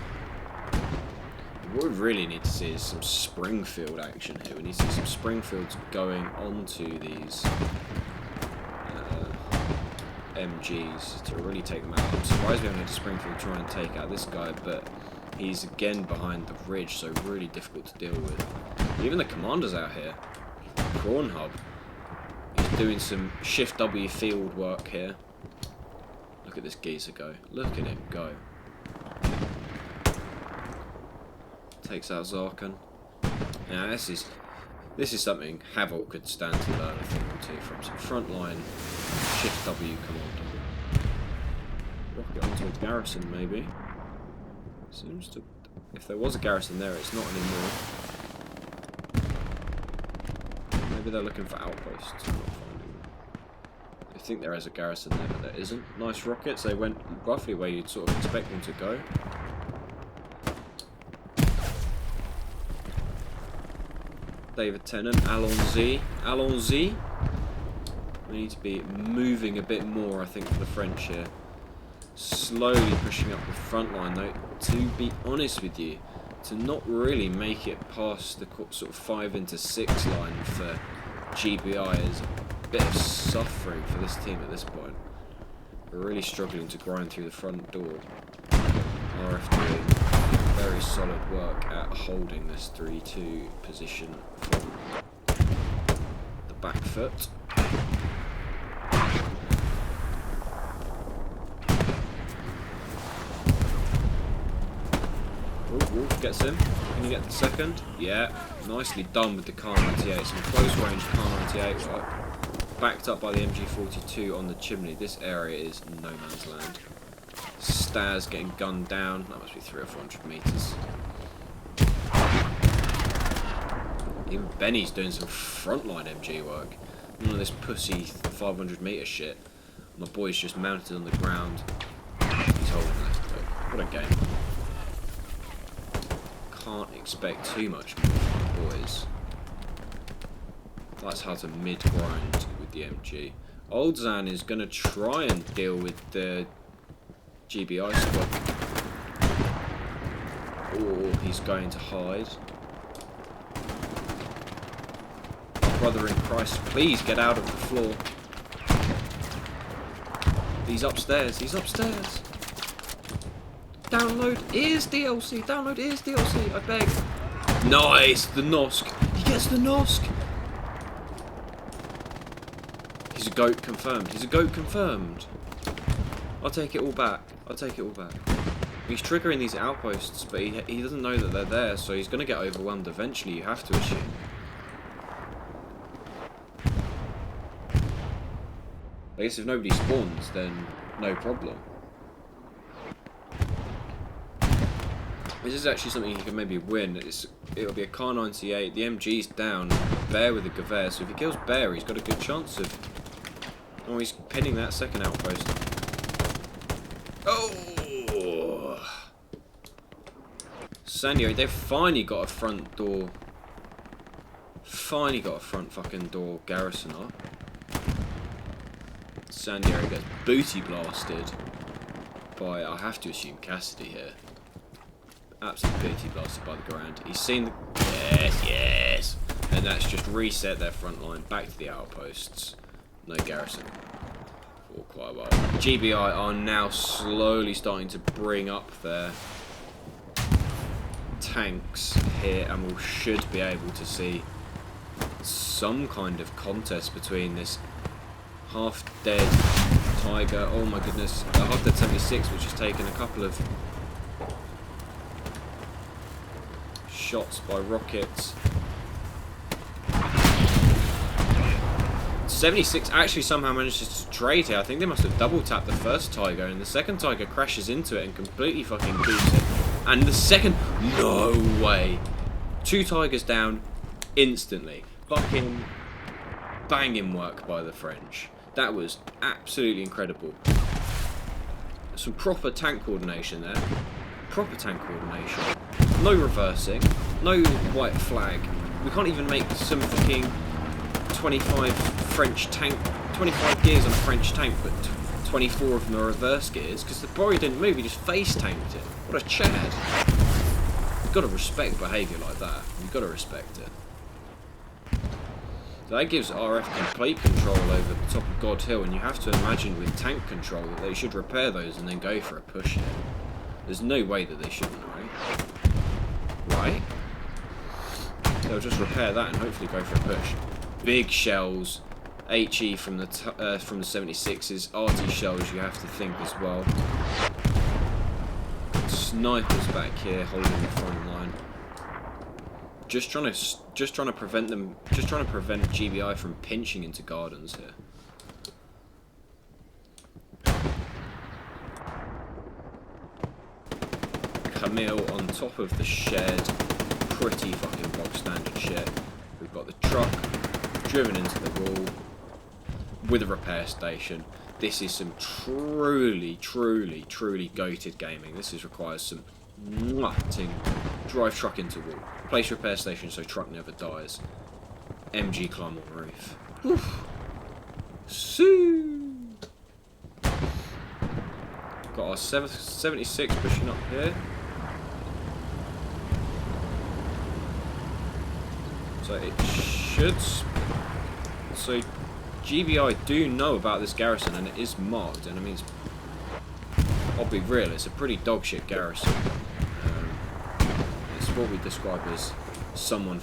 What we really need to see is some Springfield action here. We need to see some Springfields going onto these MGs to really take them out. I'm surprised we haven't had a Springfield try and take out this guy, but he's again behind the ridge, so really difficult to deal with. Even the commander's out here. Prawn Hub. He's doing some Shift W field work here. Look at this geezer go. Look at him go. Takes out Zarkan. Now this is something Havoc could stand to learn a thing or two from. Some frontline Shift W command. Rocket onto a garrison maybe. Seems to, if there was a garrison there, it's not anymore. Maybe they're looking for outposts. I think there is a garrison there, but there isn't. Nice rockets. They went roughly where you'd sort of expect them to go. David Tennant, allons-y. Allons-y. We need to be moving a bit more, I think, for the French here. Slowly pushing up the front line, though. To be honest with you, to not really make it past the sort of 5 into 6 line for GBI is a bit of suffering for this team at this point. We're really struggling to grind through the front door. RF doing very solid work at holding this 3-2 position from the back foot. Oh, Wolf gets him. Can he get the second? Yeah, nicely done with the Car 98. Some close range Car 98 work. Backed up by the MG42 on the chimney. This area is no man's land. Staz getting gunned down. That must be 300 or 400 meters. Even Benny's doing some frontline MG work. None of this pussy 500 meter shit. My boy's just mounted on the ground. He's holding it. What a game. Can't expect too much more from the boys. That's how to mid-grind with the MG. Old Zan is going to try and deal with the GBI squad. Or he's going to hide. Brother in Christ, please get out of the floor. He's upstairs, he's upstairs. Download is DLC, download is DLC, I beg. Nice, the Nosk. He gets the Nosk. He's a goat confirmed, he's a goat confirmed. I'll take it all back, I'll take it all back. He's triggering these outposts, but he doesn't know that they're there, so he's going to get overwhelmed eventually, you have to assume. I guess if nobody spawns, then no problem. This is actually something he can maybe win. It'll be a Car 98, the MG's down, Bear with a Gewehr, so if he kills Bear, he's got a good chance of... Oh, he's pinning that second outpost. Oh! Sanyo, they've finally got a front door. Finally got a front fucking door garrison up. Sandiero gets booty blasted by, I have to assume, Cassidy here. Absolutely booty blasted by the Garand. He's seen the... Yes! And that's just reset their front line back to the outposts. No garrison for quite a while. GBI are now slowly starting to bring up their tanks here, and we should be able to see some kind of contest between this half-dead Tiger, oh my goodness, a half-dead 76, which has taken a couple of shots by rockets. 76 actually somehow manages to trade here. I think they must have double tapped the first Tiger, and the second Tiger crashes into it and completely fucking boots it. And the second, no way. 2 Tigers down instantly. Fucking banging work by the French. That was absolutely incredible. Some proper tank coordination there. Proper tank coordination. No reversing. No white flag. We can't even make some fucking 25 French tank, 25 gears on a French tank, but 24 of them are reverse gears, because the boy didn't move, he just face tanked it. What a Chad. You've got to respect behaviour like that. You've got to respect it. So that gives RF complete control over the top of God Hill, and you have to imagine with tank control that they should repair those and then go for a push here. There's no way that they shouldn't, right? Right? They'll just repair that and hopefully go for a push. Big shells, HE from the 76s, RT shells you have to think as well. Snipers back here holding the front line. Just trying to prevent GBI from pinching into gardens here. Camille on top of the shed, pretty fucking box standard shed. We've got the truck driven into the wall with a repair station. This is some truly goated gaming. This requires some nutting. Drive truck into wall. Place repair station so truck never dies. MG climb on roof. Oof. Sue. Got our 76 pushing up here. So it should... So GBI do know about this garrison, and it is marked, and I mean, I'll be real, it's a pretty dogshit garrison. It's what we describe as somewhat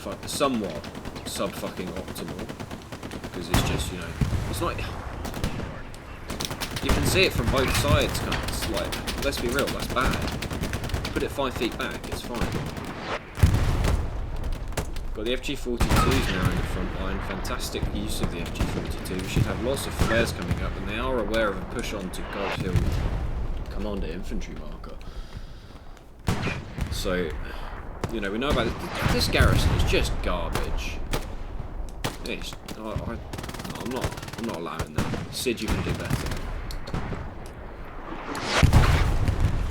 sub-fucking optimal, because it's just, you know, it's not... You can see it from both sides, kind of. It's like, let's be real, that's bad. Put it 5 feet back, it's fine. Got the FG-42s now in the front line. Fantastic use of the FG-42. We should have lots of flares coming up, and they are aware of a push on to God Hill Commander Infantry Marker. So, you know, we know about this garrison is just garbage. It's, I'm not allowing that. Sid, you can do better.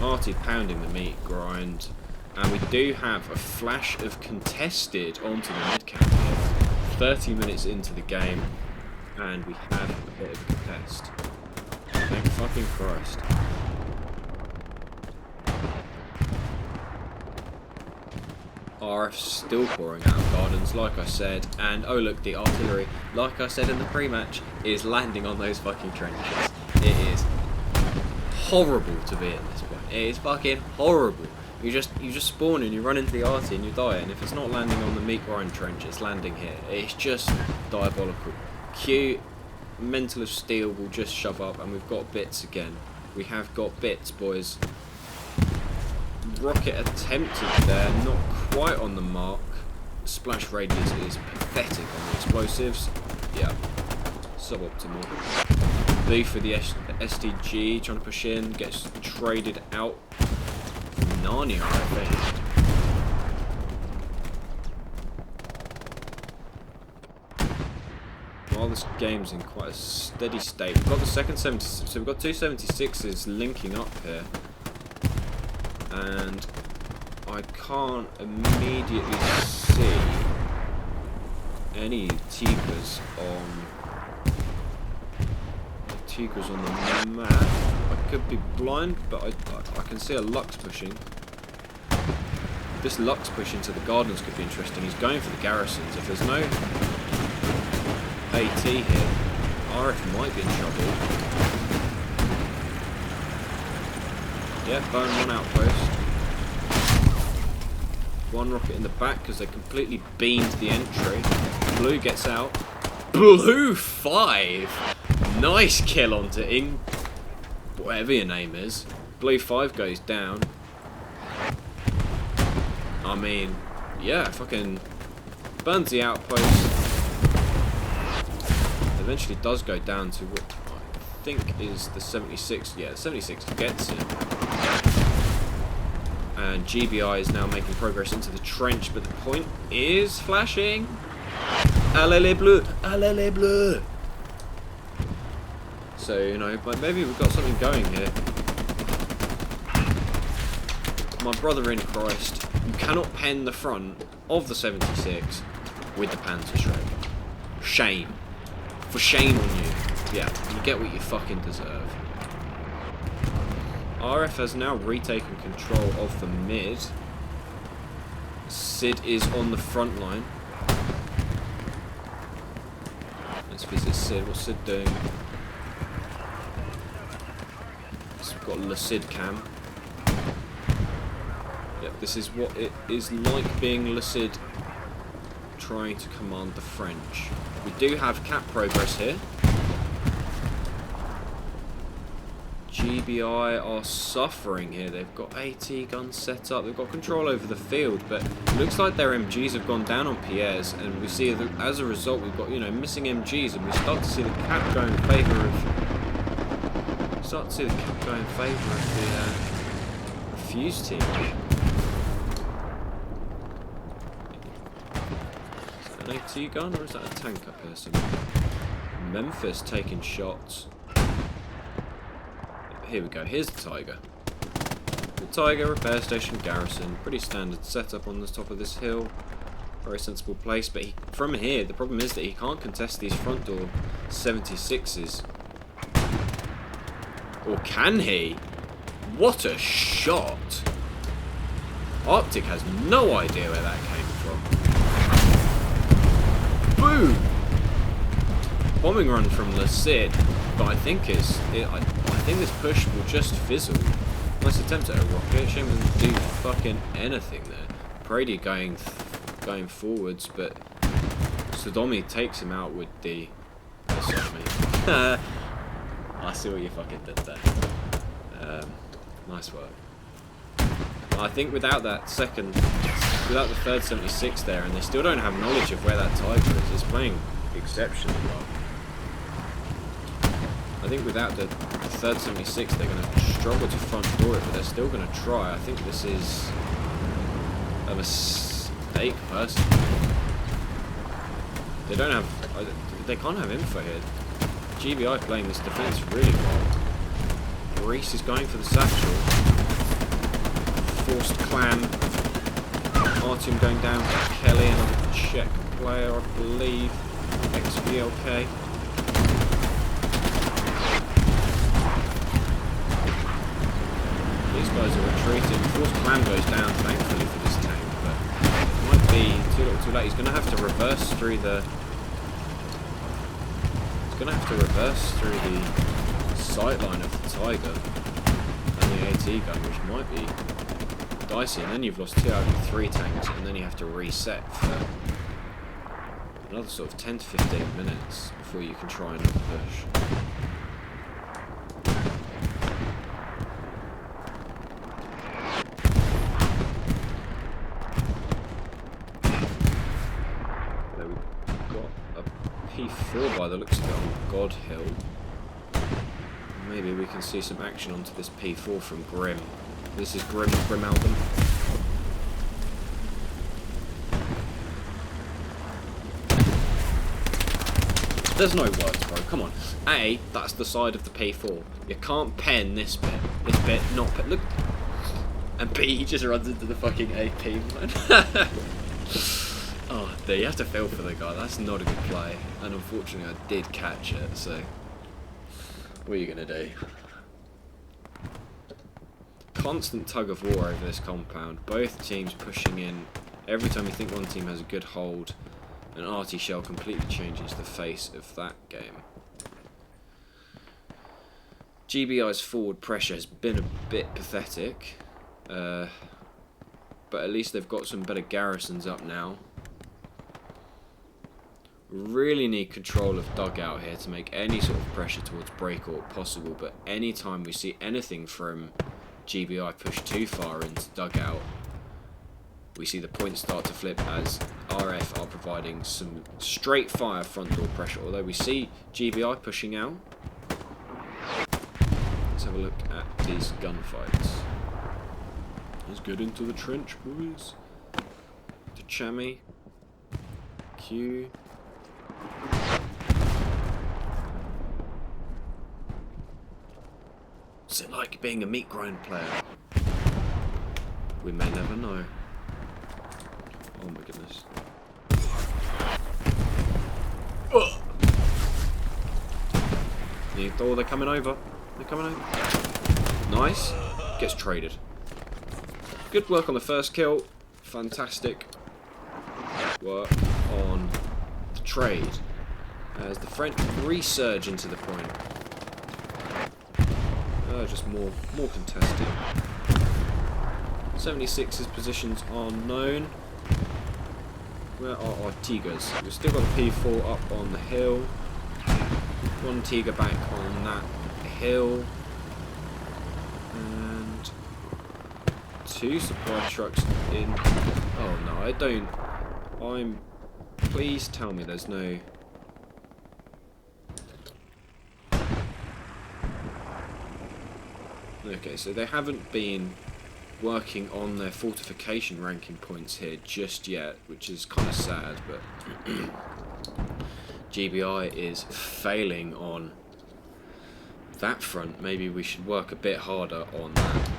Artie pounding the meat grind. And we do have a flash of contested onto the mid-camp here. 30 minutes into the game, and we have a bit of a contest. Thank fucking Christ. RF still pouring out of gardens, like I said, and oh look, the artillery, like I said in the pre-match, is landing on those fucking trenches. It is horrible to be in this point. It is fucking horrible. You just spawn and you run into the RT and you die, and if it's not landing on the meat grind trench, it's landing here. It's just diabolical. Q, Mental of Steel will just shove up, and we've got bits again. We have got bits, boys. Rocket attempted there, not quite on the mark. Splash radius is pathetic on the explosives. Yeah, suboptimal. B for the STG, trying to push in, gets traded out. Narnia, I think. While this game's in quite a steady state, we've got the second 76, so we've got two 76s linking up here, and I can't immediately see any Tigers on the Tugel's on the map. I could be blind, but I can see a Lux pushing. This Lux push into the Gardens could be interesting. He's going for the garrisons. If there's no AT here, RF might be in trouble. Yeah, burn one outpost. One rocket in the back because they completely beamed the entry. Blue gets out. Blue 5! Nice kill onto whatever your name is. Blue 5 goes down. I mean, yeah, fucking burns the outpost. Eventually does go down to what I think is the 76. Yeah, 76 gets it. And GBI is now making progress into the trench, but the point is flashing. Allez les bleus! Allez les bleus! So, you know, maybe we've got something going here. My brother in Christ, you cannot pen the front of the 76 with the Panzerschreck. Shame. For shame on you. Yeah, you get what you fucking deserve. RF has now retaken control of the mid. Sid is on the front line. Let's visit Sid. What's Sid doing? We've got Le Sid cam. Yep, this is what it is like being Le Sid trying to command the French. We do have cap progress here. GBI are suffering here. They've got AT guns set up. They've got control over the field, but it looks like their MGs have gone down on Pierre's, and we see that as a result we've got, you know, missing MGs, and we start to see the cap go in favour of. Start to see the cap go in favour of the Refuze team. Is that an AT gun or is that a tank up here somewhere? Memphis taking shots. Here we go, here's the Tiger. The Tiger, repair station, garrison. Pretty standard setup on the top of this hill. Very sensible place, but from here, the problem is that he can't contest these front door 76s. Or can he? What a shot! Arctic has no idea where that came from. Boom! Bombing run from Le Sid, but I think I think this push will just fizzle. Nice attempt at a rocket. Shame it doesn't do fucking anything there. Brady going forwards, but Sodomi takes him out with the Sodomi. I see what you fucking did there. Nice work. I think without the third 76 there, and they still don't have knowledge of where that Tiger is, it's playing exceptionally well. I think without the third 76, they're going to struggle to front door it, but they're still going to try. I think this is a mistake, personally. They don't have, they can't have info here. GBI playing this defense really well. Reese is going for the satchel. Forced clam. Artyom going down to Kelly, another Czech player, I believe. XVLK. These guys are retreating. Forced clam goes down, thankfully, for this tank, but it might be too little too late. He's going to have to reverse through the... sight line of the Tiger and the AT gun, which might be dicey, and then you've lost 2 out of 3 tanks, and then you have to reset for another sort of 10 to 15 minutes before you can try another push. There we've got a P4 by the looks of it on God Hill. Maybe we can see some action onto this P4 from Grim. This is Grim album. There's no words, bro. Come on. A, that's the side of the P4. You can't pen this bit. This bit, not pen. Look. And B, he just runs into the fucking AP, man. Oh, there, you have to feel for the guy. That's not a good play. And unfortunately, I did catch it, so... What are you going to do? Constant tug of war over this compound. Both teams pushing in. Every time you think one team has a good hold, an arty shell completely changes the face of that game. GBI's forward pressure has been a bit pathetic, but at least they've got some better garrisons up now. Really need control of dugout here to make any sort of pressure towards breakout possible, but anytime we see anything from GBI push too far into dugout, we see the points start to flip as RF are providing some straight fire front door pressure, although we see GBI pushing out. Let's have a look at these gunfights. Let's get into the trench, boys. To Chammy. Q. What's it like being a meat grind player? We may never know. Oh my goodness. Oh, they're coming over. They're coming over. Nice. Gets traded. Good work on the first kill. Fantastic work on the trade. As the French resurge into the point. Just more contested. 76's positions are known. Where are our Tigers? We've still got the P4 up on the hill. One Tiger back on that hill. And 2 supply trucks in. Oh no, I don't. Please tell me there's no. Okay, so they haven't been working on their fortification ranking points here just yet, which is kind of sad, but GBI is failing on that front. Maybe we should work a bit harder on that.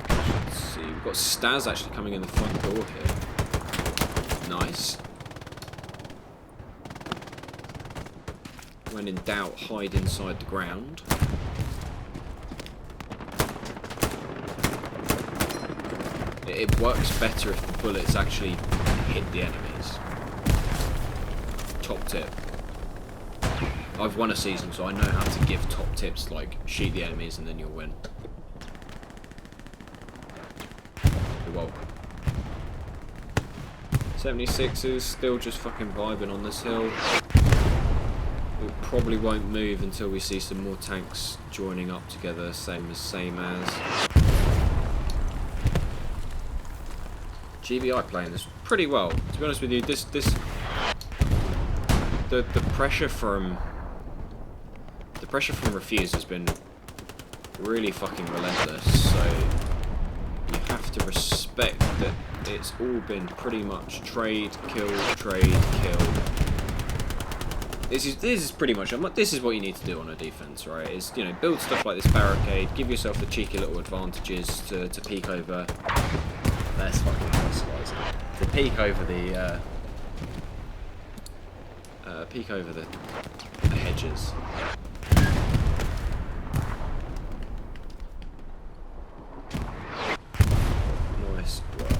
Let's see, we've got Staz actually coming in the front door here. Nice. When in doubt, hide inside the ground. It works better if the bullets actually hit the enemies. Top tip. I've won a season, so I know how to give top tips like shoot the enemies and then you'll win. You're welcome. 76ers still just fucking vibing on this hill. We probably won't move until we see some more tanks joining up together, same as. GBI playing this pretty well. To be honest with you, the pressure from Refuze has been really fucking relentless. So you have to respect that it's all been pretty much trade, kill, trade, kill. This is pretty much. This is what you need to do on a defense, right? Is, you know, build stuff like this barricade, give yourself the cheeky little advantages to peek over. That's fucking personalised. To peek over the hedges. Nice work.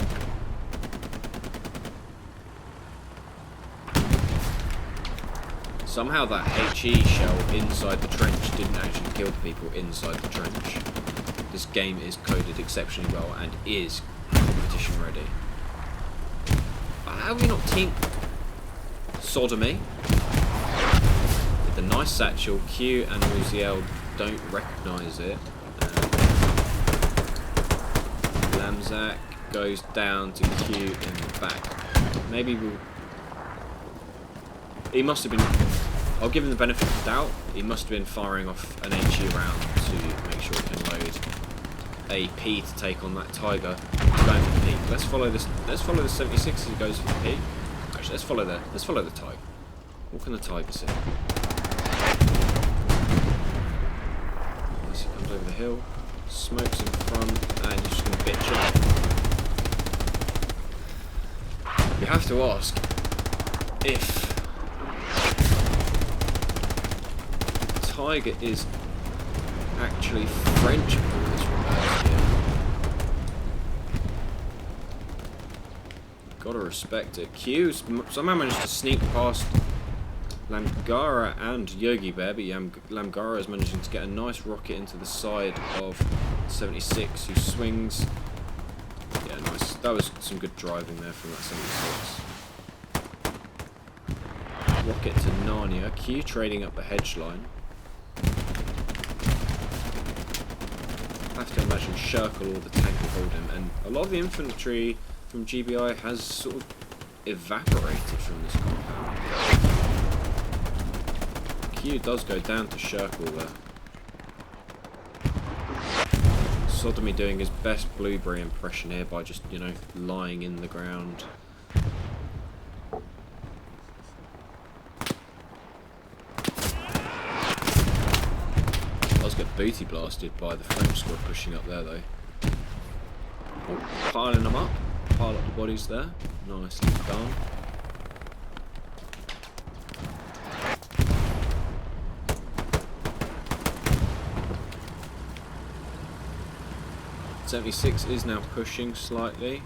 Somehow that HE shell inside the trench didn't actually kill the people inside the trench. This game is coded exceptionally well and is competition ready. How have we not teamed Sodomy? With the nice satchel, Q and Uziel don't recognise it. Lamzak goes down to Q in the back. Maybe we'll... He must have been... I'll give him the benefit of the doubt. He must have been firing off an HE round to make sure he can load a P to take on that Tiger. Going for the peak. Let's follow this. Let's follow the 76 as he goes for the peak. Actually, let's follow the Tiger. What can the Tiger see? As he comes over the hill, smokes in front, and you're just gonna bitch it. You have to ask if Tiger is actually French for this reverse here. Gotta respect it. Q somehow managed to sneak past Lamgara and Yogi Bear, but Lamgara is managing to get a nice rocket into the side of 76, who swings. Yeah, nice. That was some good driving there from that 76. Rocket to Narnia. Q trading up the hedge line. I have to imagine Shirkle or the tank will hold him, and a lot of the infantry from GBI has sort of evaporated from this compound. Q does go down to Shirkle there. Sodomy doing his best Blueberry impression here by just, you know, lying in the ground. Does get booty blasted by the French squad pushing up there though. Oh, piling them up. Pile up the bodies there. Nicely done. .76 is now pushing slightly,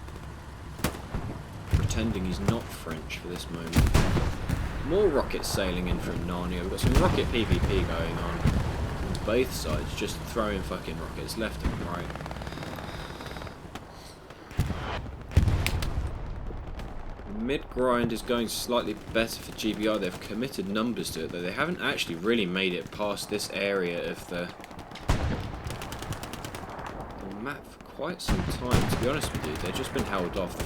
pretending he's not French for this moment. More rockets sailing in from Narnia. We've got some rocket PvP going on both sides, just throwing fucking rockets left and right. Mid-grind is going slightly better for GBI. They've committed numbers to it, though they haven't actually really made it past this area of the map for quite some time, to be honest with you. They've just been held off.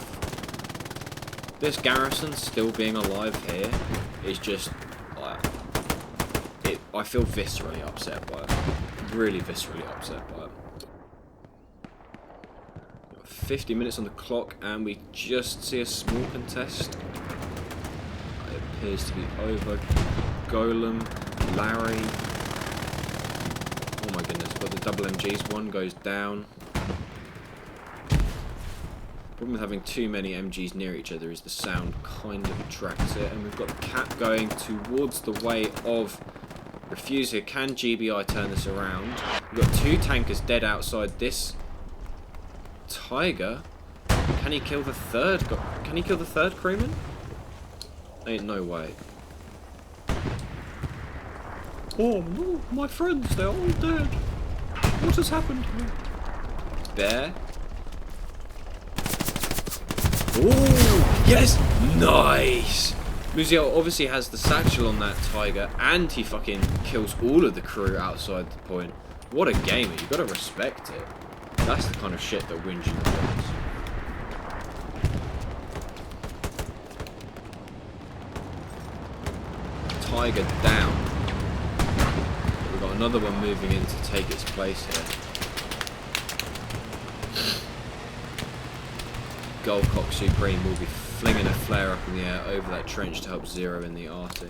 This garrison still being alive here is just I feel viscerally upset by it. Really viscerally upset by it. 50 minutes on the clock and we just see a small contest. It appears to be over. Golem, Larry. Oh my goodness, we've got the double MGs. One goes down. Problem with having too many MGs near each other is the sound kind of attracts it. And we've got the cap going towards the way of Refuze here. Can GBI turn this around? We've got two tankers dead outside this Tiger. Can he kill the third? Can he kill the third crewman? Ain't no way. Oh no, my friends, they're all dead. What has happened to me? Bear. Oh yes, nice. Musiel obviously has the satchel on that Tiger, and he fucking kills all of the crew outside the point. What a gamer, you gotta respect it. That's the kind of shit that wins you the points. Tiger down. We've got another one moving in to take its place here. Goldcock Supreme will be flinging a flare up in the air over that trench to help zero in the RT.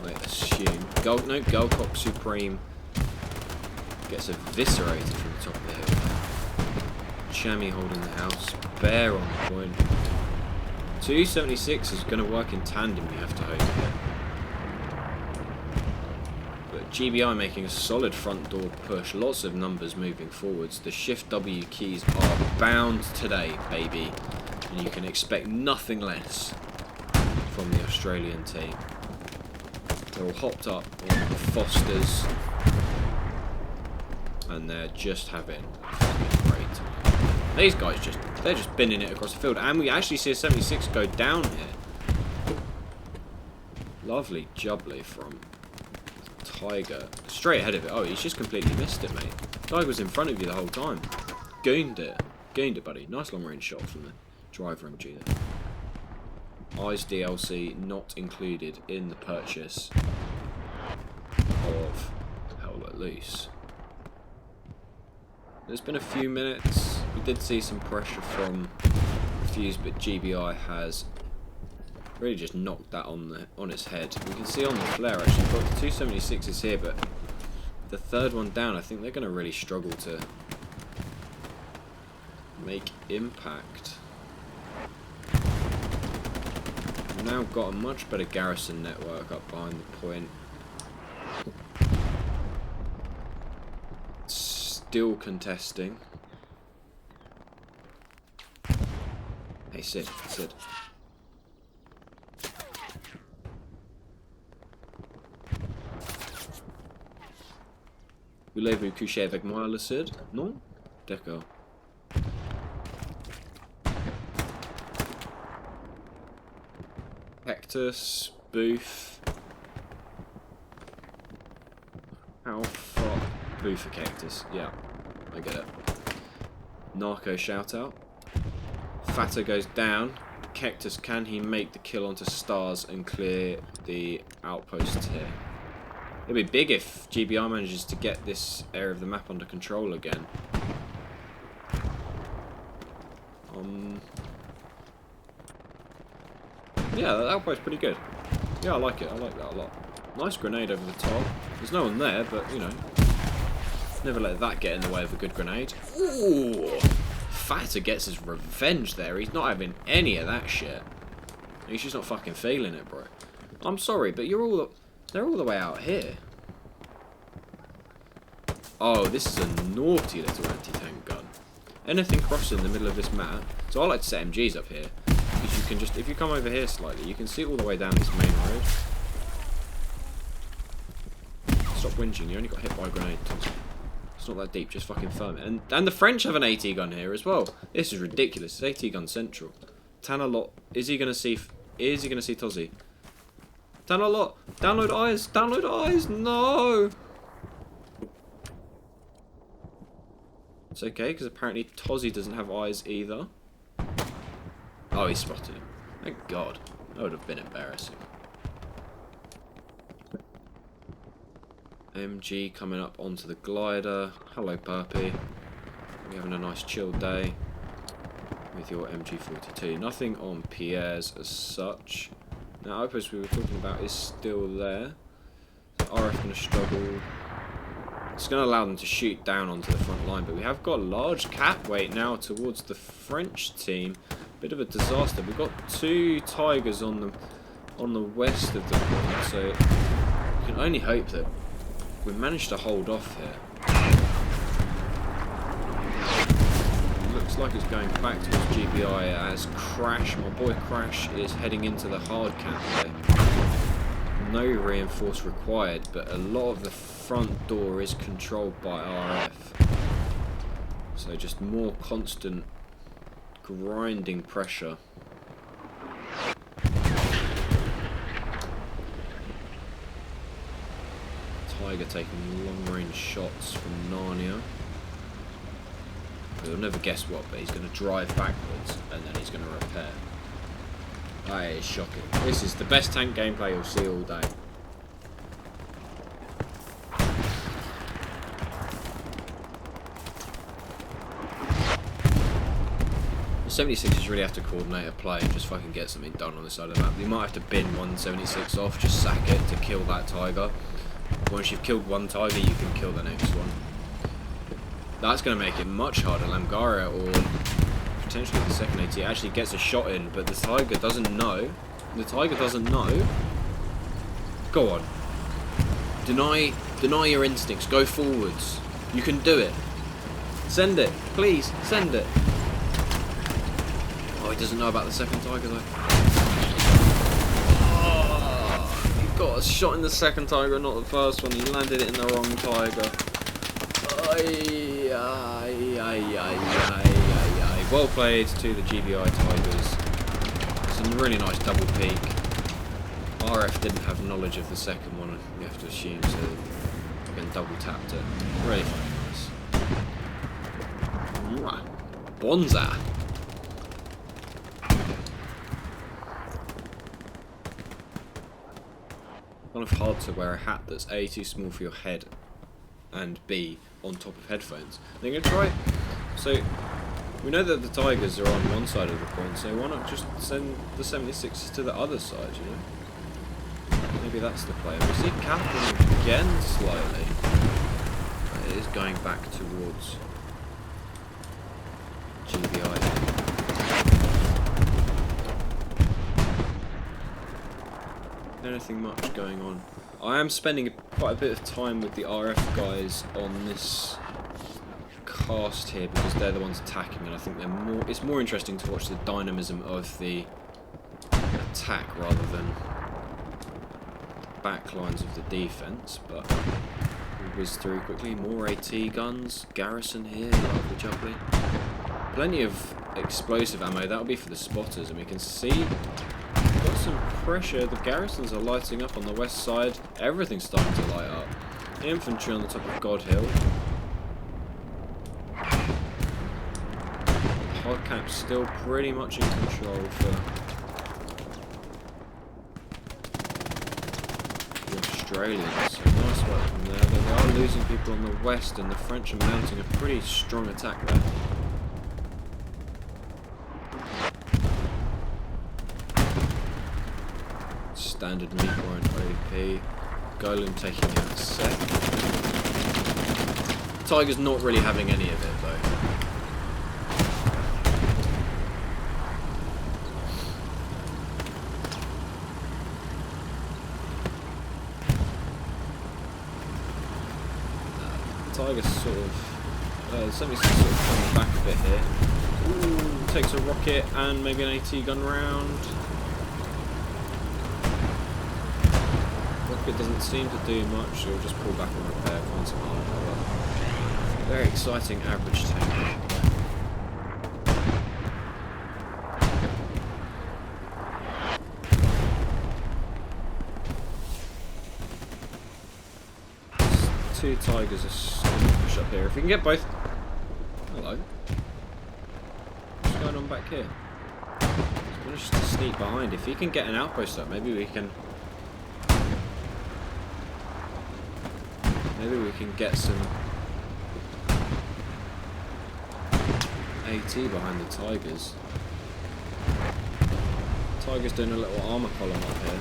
I assume. Goldcock Supreme gets eviscerated from the top of the hill. Chammy holding the house. Bear on the point. 276 is going to work in tandem, you have to hope here. But GBI making a solid front door push. Lots of numbers moving forwards. The Shift W keys are bound today, baby. And you can expect nothing less from the Australian team. They're all hopped up on the Fosters. And they're just having a fucking great time. These guys they're just binning it across the field. And we actually see a 76 go down here. Lovely jubbly from Tiger. Straight ahead of it. Oh, he's just completely missed it, mate. Tiger was in front of you the whole time. Gooned it. Gooned it, buddy. Nice long range shot from the driver MG there. Eyes DLC not included in the purchase of Hell Let Loose. There's been a few minutes. We did see some pressure from Refuze, but GBI has really just knocked that on its head. We can see on the flare actually, we've got the 276s here, but the third one down, I think they're going to really struggle to make impact. We've now got a much better garrison network up behind the point. Still contesting. Hey Sid, Sid. Voulez-vous coucher avec moi, le Sid? Non? D'accord. Cactus, Booth. How far? Booth for Cactus, yeah. I get it. Narco shout out. Fata goes down. Cactus, can he make the kill onto Stars and clear the outposts here? It'd be big if GBI manages to get this area of the map under control again. Yeah, that outpost's pretty good. Yeah, I like it. I like that a lot. Nice grenade over the top. There's no one there, but, you know. Never let that get in the way of a good grenade. Ooh! Fata gets his revenge there. He's not having any of that shit. He's just not fucking feeling it, bro. I'm sorry, but you're all... They're all the way out here. Oh, this is a naughty little anti-tank gun. Anything crossing the middle of this map... So I like to set MGs up here. Because you can just... If you come over here slightly, you can see all the way down this main road. Stop whinging, you only got hit by a grenade. It's not that deep, just fucking firm it. And the French have an AT gun here as well. This is ridiculous. It's AT gun central. Tanalot... Is he going to see Tozzy? Tanalot! Download eyes! Download eyes! No! It's okay, because apparently Tozzy doesn't have eyes either. Oh, he spotted him. Thank God. That would have been embarrassing. MG coming up onto the glider. Hello, Purpy. You're having a nice chill day with your MG42. Nothing on Pierre's as such. Now, outpost we were talking about is still there. So RF going to struggle. It's going to allow them to shoot down onto the front line, but we have got a large cap weight now towards the French team. Bit of a disaster. We've got 2 Tigers on the west of the point, so you can only hope that we managed to hold off here. Looks like it's going back towards GBI as Crash, my boy Crash, is heading into the hard camp there. No reinforce required, but a lot of the front door is controlled by RF. So just more constant grinding pressure. Tiger taking long-range shots from Narnia. You'll never guess what, but he's going to drive backwards and then he's going to repair. That is shocking. This is the best tank gameplay you'll see all day. The 76ers really have to coordinate a play and just fucking get something done on this side of the map. You might have to bin 176 off, just sack it to kill that Tiger. Once you've killed one Tiger, you can kill the next one. That's going to make it much harder. Lamgaria or potentially the second AT actually gets a shot in, but the Tiger doesn't know. The Tiger doesn't know. Go on. Deny your instincts. Go forwards. You can do it. Send it. Please, send it. Oh, he doesn't know about the second Tiger though. Oh, he got a shot in the second Tiger, not the first one. He landed it in the wrong Tiger. Well played to the GBI Tigers. Some really nice double peek. RF didn't have knowledge of the second one, you have to assume, so again double tapped it. Really nice. Bonza. Kind of hard to wear a hat that's A, too small for your head, and B, on top of headphones. They're going to try. So we know that the Tigers are on one side of the point, so why not just send the 76s to the other side, you know? Maybe that's the play. We see Catherine again slightly. It is going back towards GBI. anything much going on. I am spending quite a bit of time with the RF guys on this cast here because they're the ones attacking, and I think they're more. It's more interesting to watch the dynamism of the attack rather than the back lines of the defense. But we'll whiz through quickly. More AT guns, garrison here, lovely jubbly. Plenty of explosive ammo. That'll be for the spotters, and we can see. Got some pressure. The garrisons are lighting up on the west side. Everything's starting to light up. Infantry on the top of God Hill. Hard camp's still pretty much in control for the Australians. So nice work from there. But they are losing people on the west, and the French are mounting a pretty strong attack there. Standard meat warrant OP. Golem taking out a sec. Tiger's not really having any of it though. Tiger's sort of something's sort of coming back a bit here. Ooh, takes a rocket and maybe an AT gun round. Rocket doesn't seem to do much, so we'll just pull back and repair, find some hard cover. Very exciting average tank. Two Tigers are going to push up here. If we can get both. Hello. What's going on back here? He's managed to sneak behind. If he can get an outpost up, maybe we can. Maybe we can get some AT behind the Tigers. Tigers doing a little armor column up here.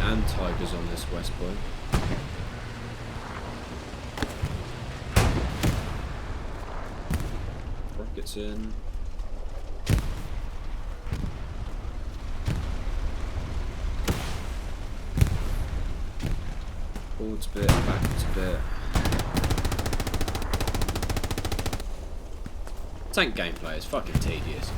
And Tigers on this west point. Rockets in. Forwards bit, backwards bit. Tank gameplay is fucking tedious.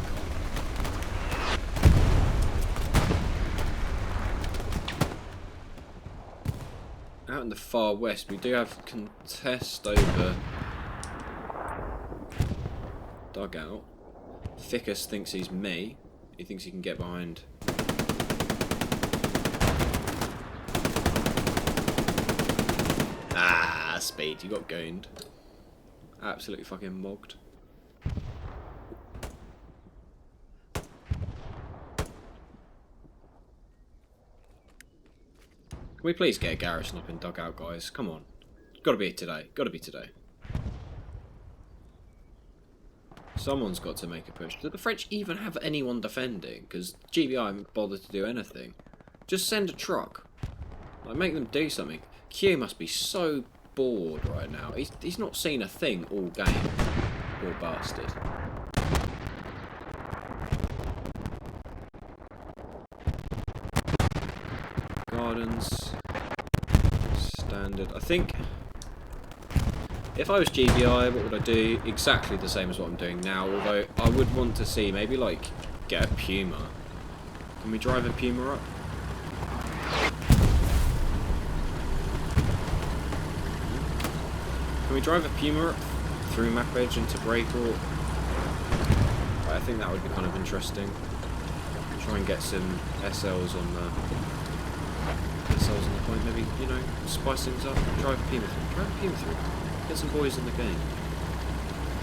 Out in the far west, we do have contest over dugout. Ficus thinks he's me. He thinks he can get behind. Ah, speed. You got gooned. Absolutely fucking mogged. Can we please get a garrison up in dugout, guys? Come on. Gotta be today. Gotta be today. Someone's got to make a push. Do the French even have anyone defending? Because GBI haven't bothered to do anything. Just send a truck. Like, make them do something. Q must be so bored right now. He's not seen a thing all game. Poor bastard. Gardens. Standard. I think if I was GBI, what would I do? Exactly the same as what I'm doing now, although I would want to see maybe like get a Puma. Can we drive a Puma up? Can we drive a Puma up through map edge into Breakwater? I think that would be kind of interesting. Try and get some SLs on the point, maybe, you know, spice things up, drive a Puma through. Drive a Puma through. Get some boys in the game.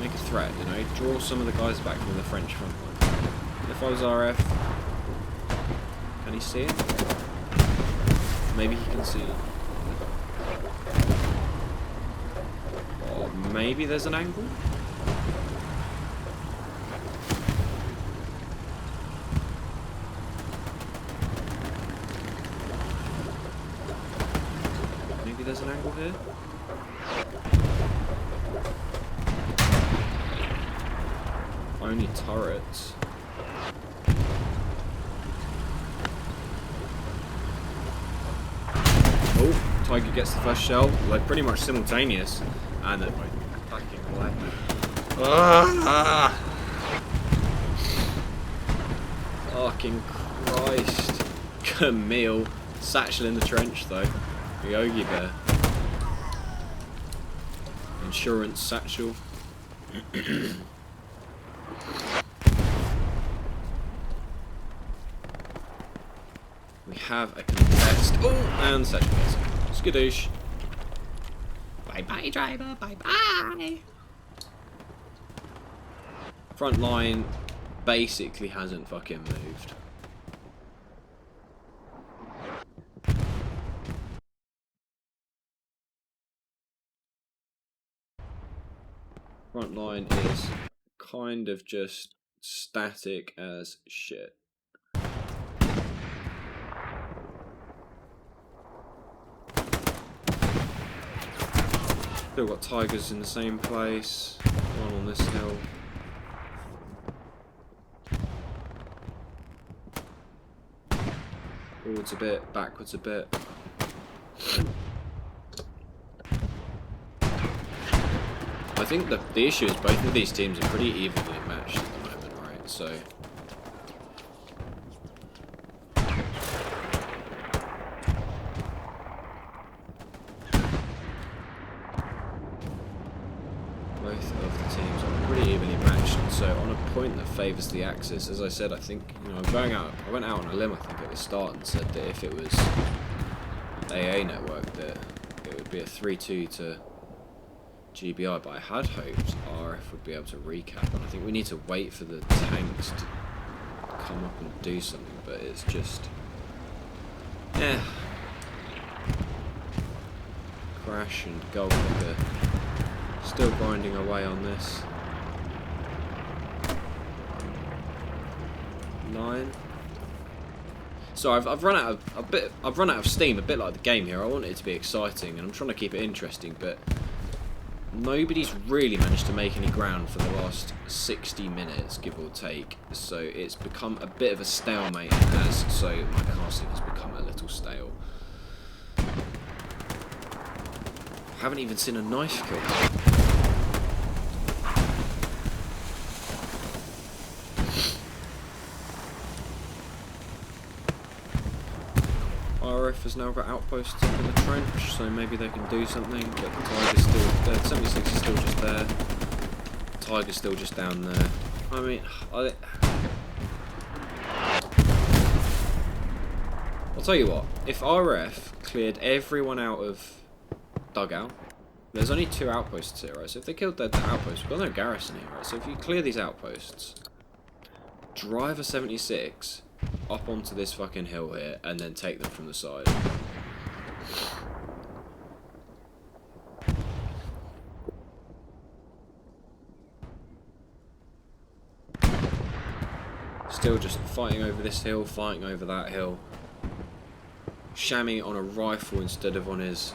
Make a threat, you know, draw some of the guys back from the French front line. If I was RF, can he see it? Maybe he can see it. Or maybe there's an angle? There's an angle here. Only turrets. Oh, Tiger gets the first shell, like pretty much simultaneous, and then fucking light. Fucking Christ. Camille. Satchel in the trench though. The Yogi Bear. Insurance satchel. We have a contest. Oh, and satchel case. Skadoosh. Bye bye, driver. Bye bye. Front line basically hasn't fucking moved. Front line is kind of just static as shit. Still got Tigers in the same place. One on this hill. Forwards a bit, backwards a bit. I think the issue is both of these teams are pretty evenly matched at the moment, right? So both of the teams are pretty evenly matched, and so on a point that favours the Axis, as I said, I think, you know, I went out on a limb I think at the start and said that if it was AA network that it would be a 3-2 to GBI, but I had hoped RF would be able to recap, and I think we need to wait for the tanks to come up and do something, but it's just Crash and Golddigger still grinding away on this. 9. So I've run out of steam, a bit like the game here. I want it to be exciting, and I'm trying to keep it interesting, but nobody's really managed to make any ground for the last 60 minutes, give or take. So it's become a bit of a stalemate, so my casting has become a little stale. I haven't even seen a knife kill. RF has now got outposts up in the trench, so maybe they can do something, but the Tiger's still there. 76 is still just there. Tiger's still just down there. I mean, I'll tell you what, if RF cleared everyone out of dugout, there's only 2 outposts here, right? So if they killed their outposts, we've got no garrison here, right? So if you clear these outposts, drive a 76 up onto this fucking hill here, and then take them from the side. Still just fighting over this hill, fighting over that hill. Shamming it on a rifle instead of on his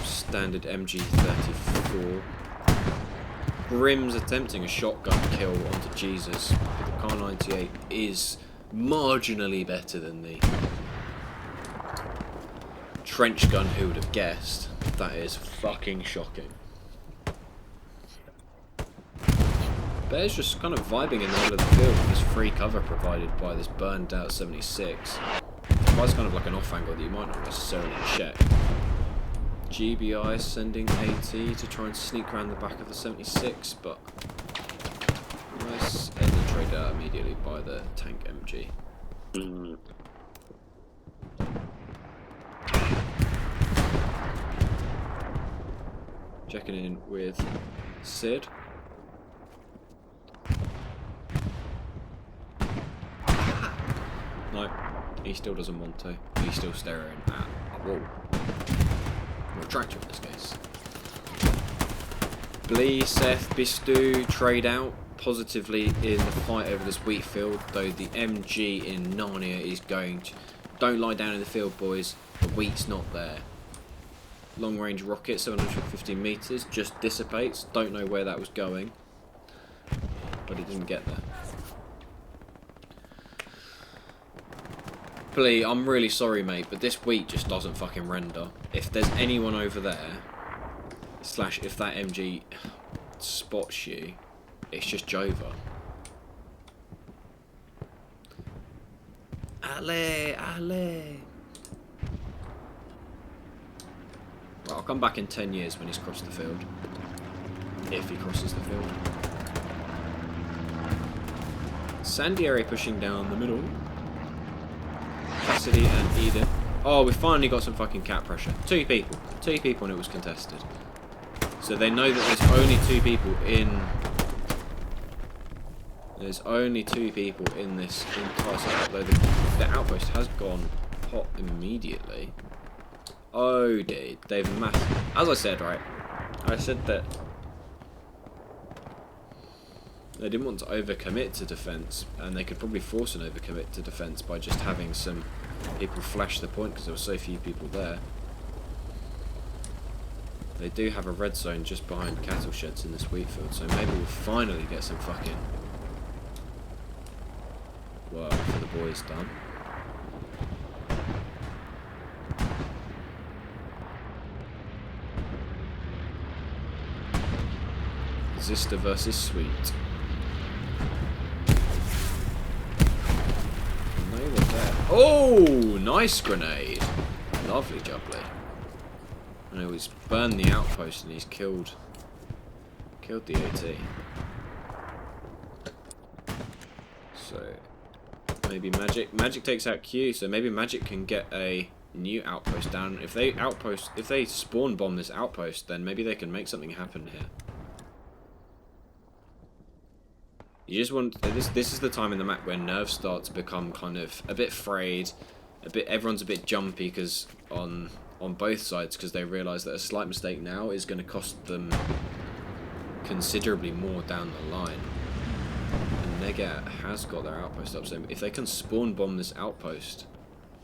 standard MG34. Grim's attempting a shotgun kill onto Jesus, but the Kar 98 is marginally better than the trench gun. Who would have guessed? That is fucking shocking. Bear's just kind of vibing in the middle of the field with this free cover provided by this burned out 76. It provides kind of like an off angle that you might not necessarily check. GBI sending AT to try and sneak around the back of the 76, but nice end the trade out immediately by the tank MG. Checking in with Sid. No, he still doesn't want to. He's still staring at a wall. Or a tractor in this case. Blee, Seth, Bistu trade out positively in the fight over this wheat field, though the MG in Narnia is going to... Don't lie down in the field, boys. The wheat's not there. Long range rocket, 750 meters, just dissipates. Don't know where that was going, but it didn't get there. Please, I'm really sorry, mate, but this wheat just doesn't fucking render. If there's anyone over there, slash if that MG spots you, it's just Jova. Ale, ale. Well, I'll come back in 10 years when he's crossed the field. If he crosses the field. Sandieri pushing down the middle. Cassidy and Eden. Oh, we finally got some fucking cap pressure. Two people and it was contested. So they know that there's only two people in... There's only two people in this entire setup, though the outpost has gone hot immediately. Oh, dude, they've massive... As I said, right, I said that they didn't want to overcommit to defence, and they could probably force an overcommit to defence by just having some people flash the point because there were so few people there. They do have a red zone just behind cattle sheds in this wheat field, so maybe we'll finally get some fucking work for the boys done. Zista versus Sweet. No, they're there. Oh, nice grenade. Lovely jubbly. I know he's burned the outpost and he's killed the AT. So maybe Magic takes out Q, so maybe Magic can get a new outpost down. If they spawn bomb this outpost, then maybe they can make something happen here. You just want this is the time in the map where nerves start to become kind of a bit frayed, everyone's a bit jumpy because on both sides, because they realise that a slight mistake now is going to cost them considerably more down the line. And Nega has got their outpost up, so if they can spawn bomb this outpost,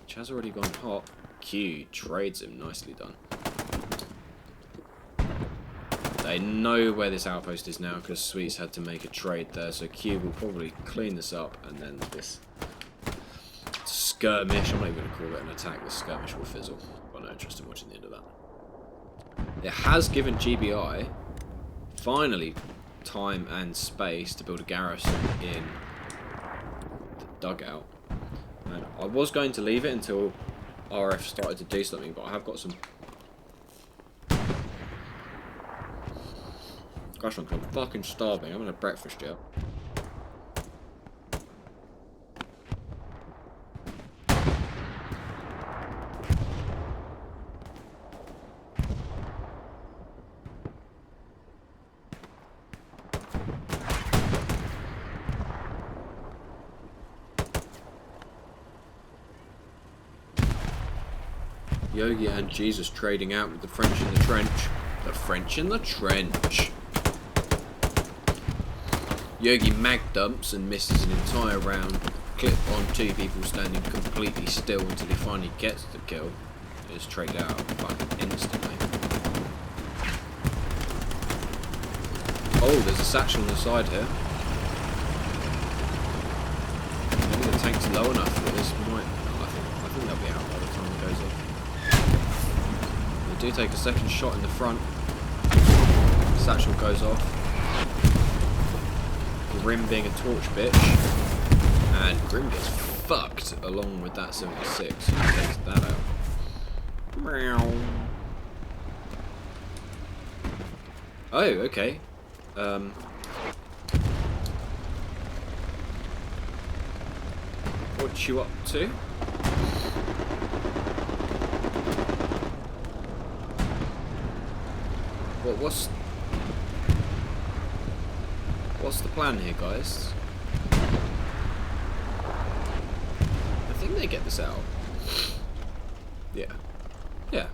which has already gone hot, Q trades him. Nicely done. They know where this outpost is now because Sweets had to make a trade there, so Q will probably clean this up, and then this skirmish, I'm not even going to call it an attack, the skirmish will fizzle. Got no interest in watching the end of that. It has given GBI finally time and space to build a garrison in the dugout. And I was going to leave it until RF started to do something, but I have got some... Gosh, I'm fucking starving. I haven't had breakfast yet. Yogi and Jesus trading out with the French in the trench. The French in the trench. Yogi mag dumps and misses an entire round. Clip on two people standing completely still until he finally gets the kill. It's traded out fucking instantly. Oh, there's a satchel on the side here. Maybe the tank's low enough for this. I think they'll be out by the time it goes off. They do take a second shot in the front. Satchel goes off. Grim being a torch bitch. And Grim gets fucked along with that 76. He takes that out. Meow. Oh, okay. What you up to? What's the plan here, guys? I think they get this out. Yeah. Yeah.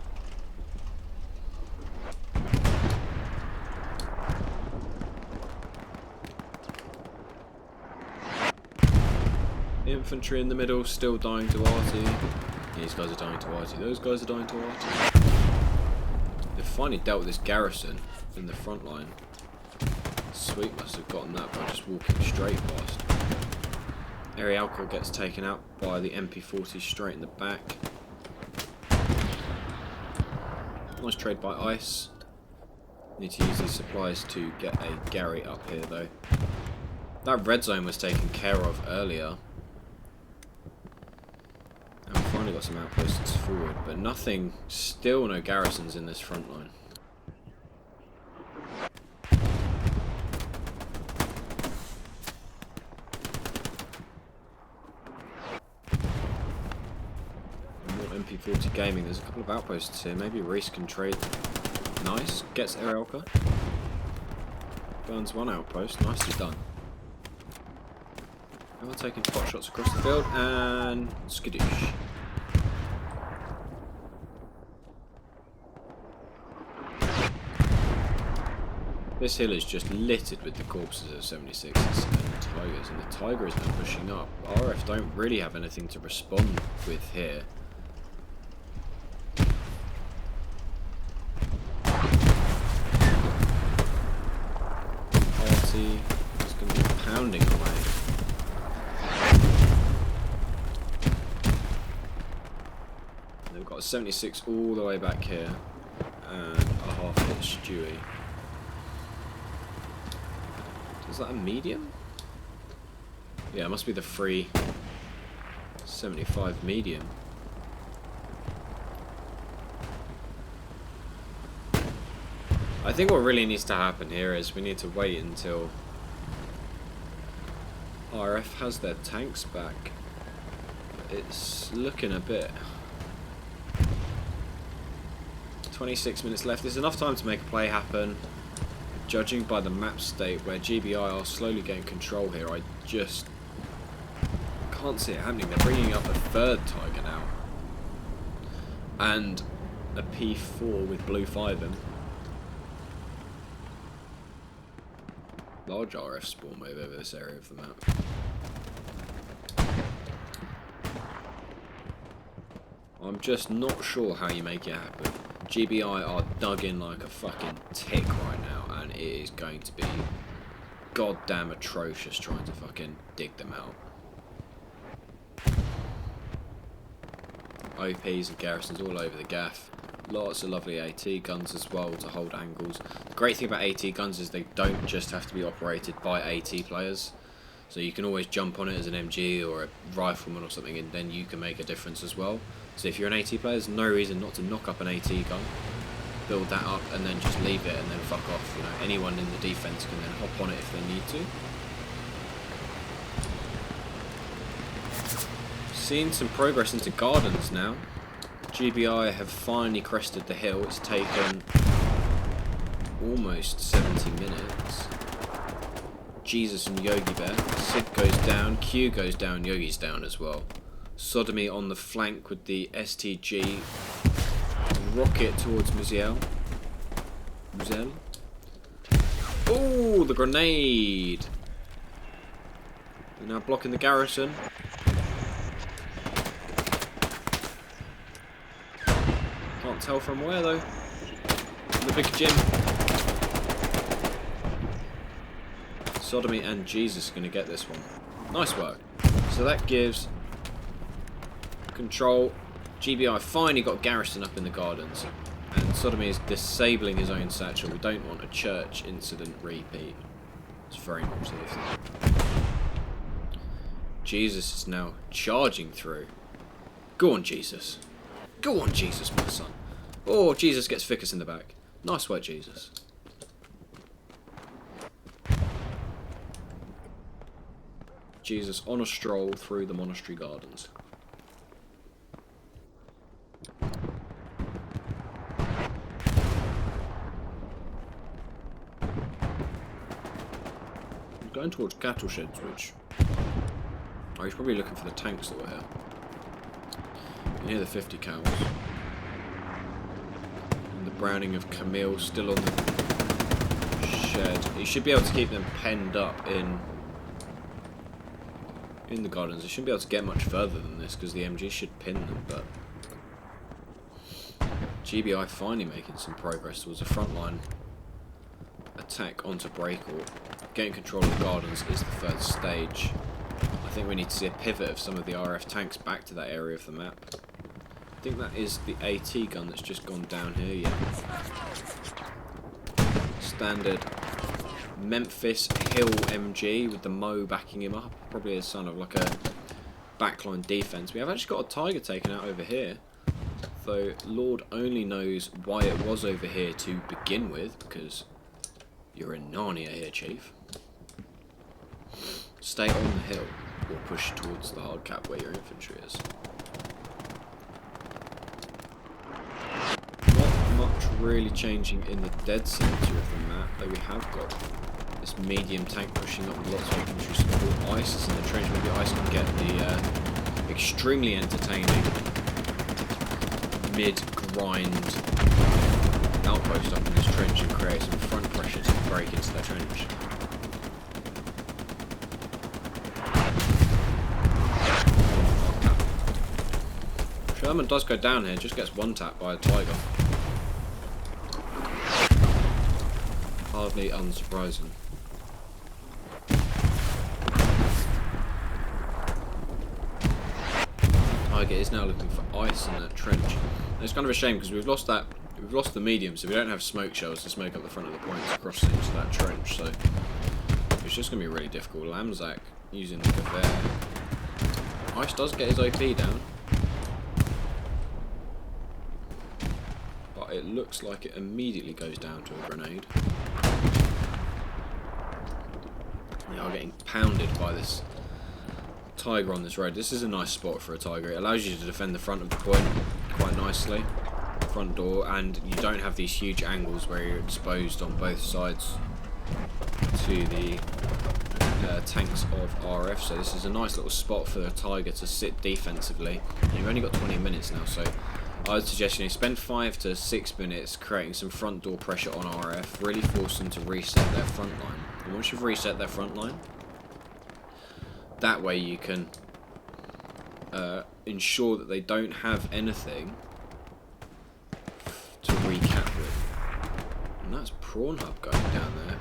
Infantry in the middle, still dying to RT. These guys are dying to RT. Those guys are dying to RT. They've finally dealt with this garrison in the front line. Sweet must have gotten that by just walking straight past. Arielko gets taken out by the MP40 straight in the back. Nice trade by Ice. Need to use these supplies to get a Gary up here though. That red zone was taken care of earlier. And we finally got some outposts forward, but nothing, still no garrisons in this front line. MP40 gaming. There's a couple of outposts here. Maybe Reese can trade. Nice. Gets Arielka. Burns one outpost. Nicely done. And we're taking pot shots across the field. And skadoosh. This hill is just littered with the corpses of 76s and Tigers. And the Tiger is now pushing up. RF don't really have anything to respond with here. It's going to be pounding away. They've got a 76 all the way back here, and a half hit Stewie. Is that a medium? Yeah, it must be the free 75 medium. I think what really needs to happen here is we need to wait until RF has their tanks back. It's looking a bit... 26 minutes left. There's enough time to make a play happen. Judging by the map state where GBI are slowly getting control here, I just can't see it happening. They're bringing up a third Tiger now. And a P4 with blue 5 in. Large RF spawn wave over this area of the map. I'm just not sure how you make it happen. GBI are dug in like a fucking tick right now, and it is going to be goddamn atrocious trying to fucking dig them out. OPs and garrisons all over the gaff. Lots of lovely AT guns as well to hold angles. The great thing about AT guns is they don't just have to be operated by AT players. So you can always jump on it as an MG or a rifleman or something, and then you can make a difference as well. So if you're an AT player, there's no reason not to knock up an AT gun, build that up, and then just leave it and then fuck off. You know, anyone in the defense can then hop on it if they need to. Seeing some progress into gardens now. GBI have finally crested the hill. It's taken almost 70 minutes. Jesus and Yogi Bear. Sid goes down, Q goes down, Yogi's down as well. Sodomy on the flank with the STG. Rocket towards Muziel. Oh, the grenade! They're now blocking the garrison. Can't tell from where though. The big gym. Sodomy and Jesus are going to get this one. Nice work. So that gives control. GBI finally got Garrison up in the gardens. And Sodomy is disabling his own satchel. We don't want a church incident repeat. It's very much this. Jesus is now charging through. Go on, Jesus. Go on, Jesus, my son. Oh, Jesus gets Ficus in the back. Nice work, Jesus. Jesus on a stroll through the monastery gardens. He's going towards cattle sheds, which... Oh, he's probably looking for the tanks that were here. You can hear the 50 cows. And the Browning of Camille still on the shed. He should be able to keep them penned up in the gardens. They shouldn't be able to get much further than this because the MG should pin them, but GBI finally making some progress towards a frontline attack onto Breakall. Getting control of the gardens is the third stage. I think we need to see a pivot of some of the RF tanks back to that area of the map. I think that is the AT gun that's just gone down here, yeah. Standard Memphis Hill MG with the Mo backing him up. Probably a son of like a backline defense. We have actually got a Tiger taken out over here. Though Lord only knows why it was over here to begin with, because you're in Narnia here, Chief. Stay on the hill or push towards the hard cap where your infantry is. Not much really changing in the dead centre of the map, though we have got this medium tank pushing up with lots of infantry support. Ice is in the trench, maybe Ice can get the extremely entertaining mid-grind outpost up in this trench and create some front pressure to break into their trench. Sherman does go down here, just gets one tap by a Tiger. Hardly unsurprising. Tiger is now looking for ice in that trench. And it's kind of a shame because we've lost the medium, so we don't have smoke shells to smoke up the front of the points across into that trench, so it's just going to be really difficult. Lamzak using the Gewehr. Ice does get his OP down, but it looks like it immediately goes down to a grenade. They are getting pounded by this Tiger on this road. This is a nice spot for a Tiger. It allows you to defend the front of the point quite nicely, front door, and you don't have these huge angles where you're exposed on both sides to the tanks of RF. So this is a nice little spot for the Tiger to sit defensively. And you've only got 20 minutes now, so I would suggest you spend 5 to 6 minutes creating some front door pressure on RF, really force them to reset their front line. And once you've reset their front line, that way you can ensure that they don't have anything to recap with. And that's Prawn Hub going down there.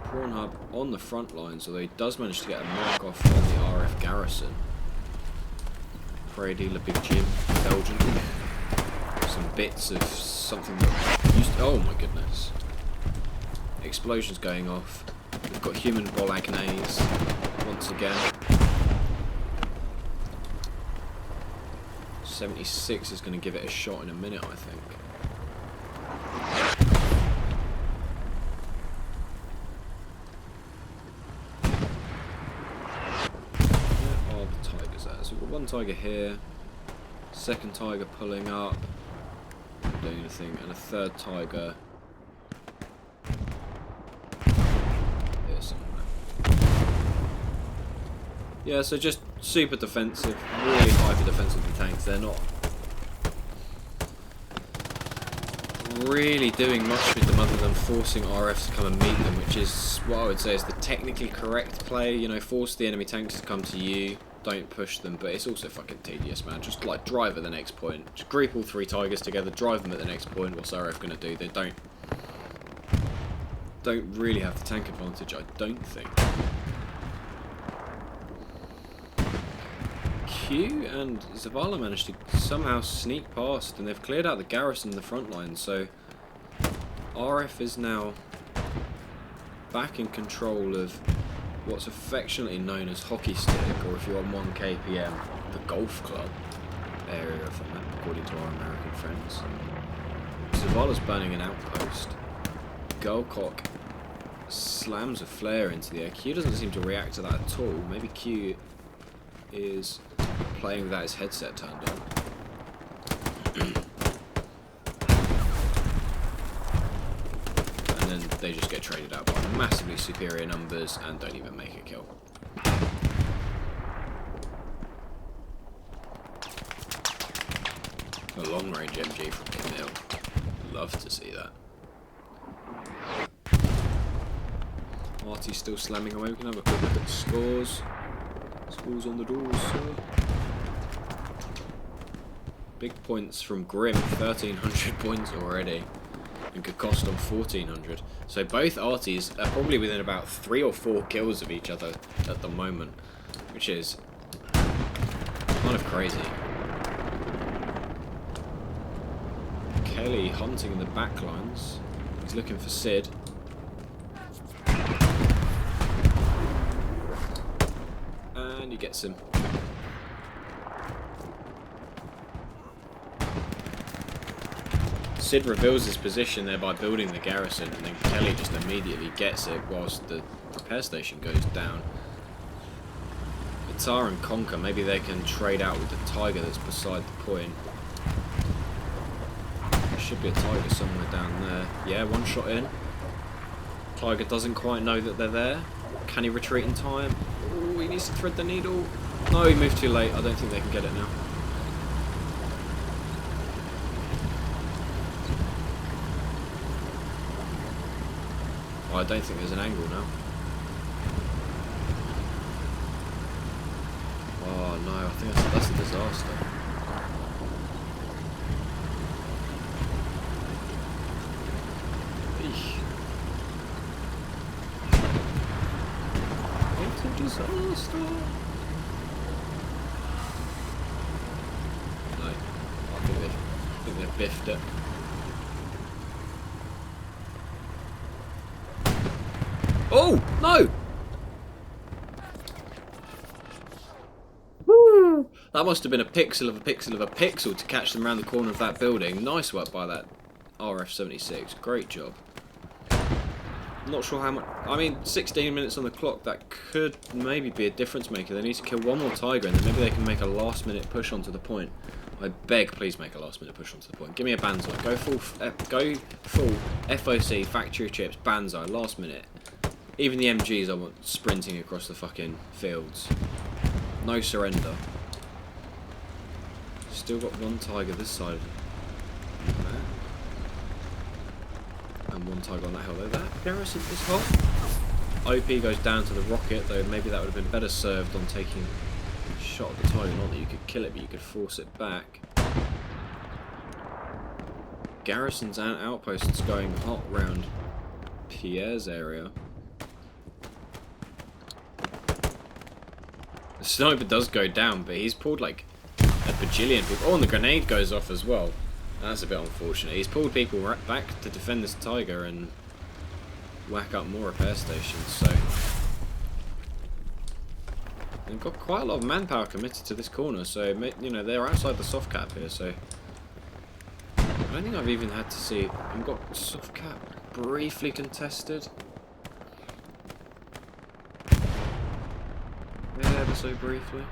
Prawn Hub on the front lines, although he does manage to get a mark off on the RF garrison. Prey Dealer, Big Jim, Belgian. Some bits of something that used to, oh my goodness. Explosions going off. We've got human Bolognaise once again. 76 is going to give it a shot in a minute, I think. Where are the Tigers at? So we've got one Tiger here, second Tiger pulling up, not doing anything, and a third Tiger here somewhere. Yeah, so just super defensive, really hyper defensive with the tanks. They're not really doing much with them other than forcing RFs to come and meet them, which is what I would say is the technically correct play. You know, force the enemy tanks to come to you, don't push them, but it's also fucking tedious, man. Just like drive at the next point. Just group all 3 Tigers together, drive them at the next point. What's RF going to do? They don't really have the tank advantage, I don't think. Q and Zavala managed to somehow sneak past, and they've cleared out the garrison in the front line, so RF is now back in control of what's affectionately known as Hockey Stick, or if you're on 1 kpm, the golf club area of the map, according to our American friends. Zavala's burning an outpost. Gullcock slams a flare into the air. Q doesn't seem to react to that at all. Maybe Q is playing without his headset turned on. And then they just get traded out by massively superior numbers and don't even make a kill. A long range MG from Camille. Love to see that. Artie's still slamming away. We can have a quick look at the scores. Scores on the doors, sir. Big points from Grim, 1300 points already, and could cost them 1400. So both Arties are probably within about 3 or 4 kills of each other at the moment. which is kind of crazy. Kelly hunting in the back lines. He's looking for Sid. And he gets him. Sid reveals his position there by building the garrison, and then Kelly just immediately gets it whilst the repair station goes down. Guitar and Conker, maybe they can trade out with the Tiger that's beside the point. There should be a Tiger somewhere down there. Yeah, one shot in. Tiger doesn't quite know that they're there. Can he retreat in time? Oh, he needs to thread the needle. No, he moved too late. I don't think they can get it now. Oh, I don't think there's an angle now. Oh no, I think that's a disaster. Eesh. It's a disaster. No, I think they've biffed it. Oh no! Woo! That must have been a pixel of a pixel of a pixel to catch them around the corner of that building. Nice work by that RF-76. Great job. Not sure how much. I mean, 16 minutes on the clock. That could maybe be a difference maker. They need to kill one more Tiger, and then maybe they can make a last-minute push onto the point. I beg, please make a last-minute push onto the point. Give me a Banzai. Go full FOC factory chips Banzai last minute. Even the MGs I want sprinting across the fucking fields. No surrender. Still got one Tiger this side. And one Tiger on that hill. That garrison is hot. OP goes down to the rocket, though maybe that would have been better served on taking a shot at the Tiger. Not that you could kill it, but you could force it back. Garrisons and outposts going hot round Pierre's area. The sniper does go down, but he's pulled like a bajillion people. Oh, and the grenade goes off as well. That's a bit unfortunate. He's pulled people right back to defend this Tiger and whack up more repair stations. So they've got quite a lot of manpower committed to this corner. So you know they're outside the soft cap here. So I don't think I've even had to see. I've got soft cap briefly contested. Ever so briefly.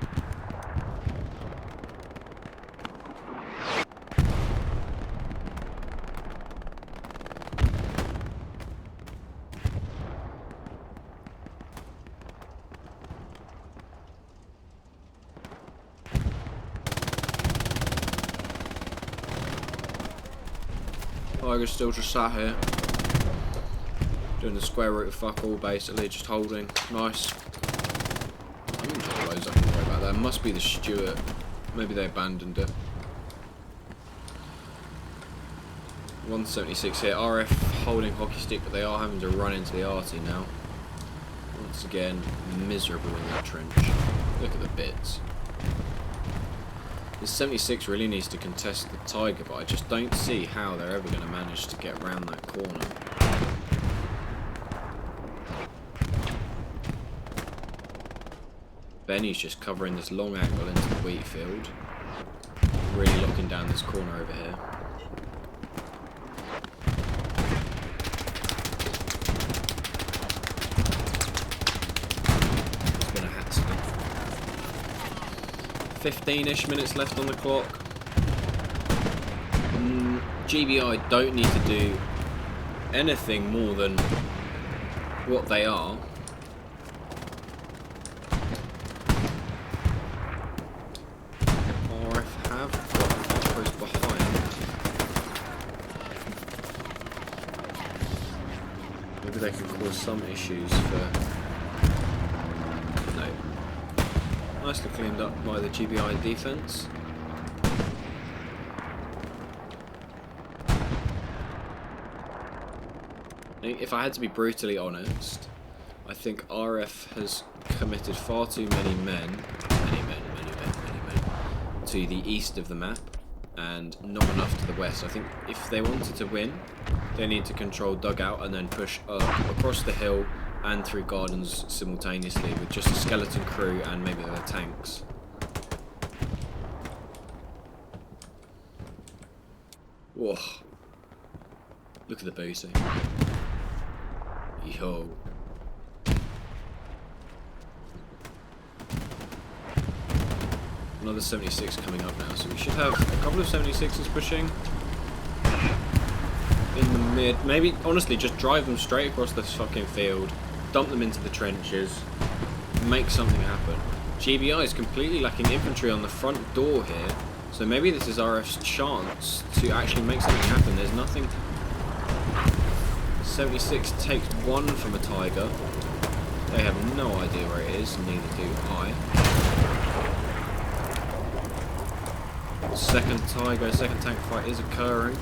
Tiger's still just sat here doing the square root of fuck all, basically just holding. Nice. I can worry about that. Must be the Stuart. Maybe they abandoned it. 176 here. RF holding hockey stick, but they are having to run into the arty now. Once again, miserable in that trench. Look at the bits. This 76 really needs to contest the Tiger, but I just don't see how they're ever going to manage to get around that corner. Benny's just covering this long angle into the wheat field. Really locking down this corner over here. It's been a hat spin. 15-ish minutes left on the clock. GBI don't need to do anything more than what they are. They can cause some issues for... No. Nicely cleaned up by the GBI defense. If I had to be brutally honest, I think RF has committed far too many men to the east of the map and not enough to the west. I think if they wanted to win, they need to control dugout and then push up across the hill and through gardens simultaneously with just a skeleton crew and maybe their tanks. Whoa. Look at the booty. Yo. Another 76 coming up now, so we should have a couple of 76s pushing in the mid. Maybe, honestly, just drive them straight across this fucking field, dump them into the trenches, make something happen. GBI is completely lacking infantry on the front door here, so maybe this is RF's chance to actually make something happen. There's nothing. 76 takes one from a Tiger. They have no idea where it is, neither do I. Second Tiger, second tank fight is occurring.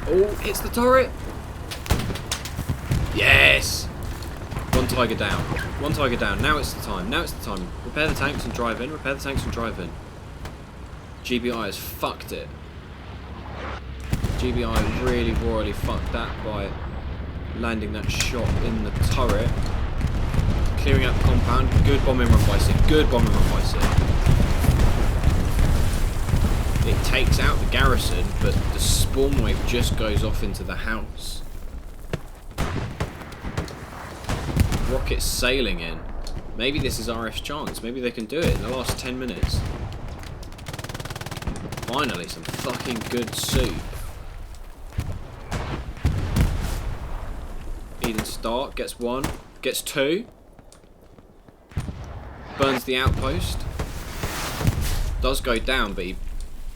Oh, hits the turret! Yes! One Tiger down. One Tiger down. Now it's the time. Now it's the time. Repair the tanks and drive in. Repair the tanks and drive in. GBI has fucked it. GBI really royally fucked that by landing that shot in the turret. Clearing out the compound. Good bombing run by Sid. Good bombing run by Sid. It takes out the garrison, but the spawn wave just goes off into the house. Rockets sailing in. Maybe this is RF's chance. Maybe they can do it in the last 10 minutes. Finally, some fucking good soup. Eden Stark gets one. Gets two. Burns the outpost. Does go down, but he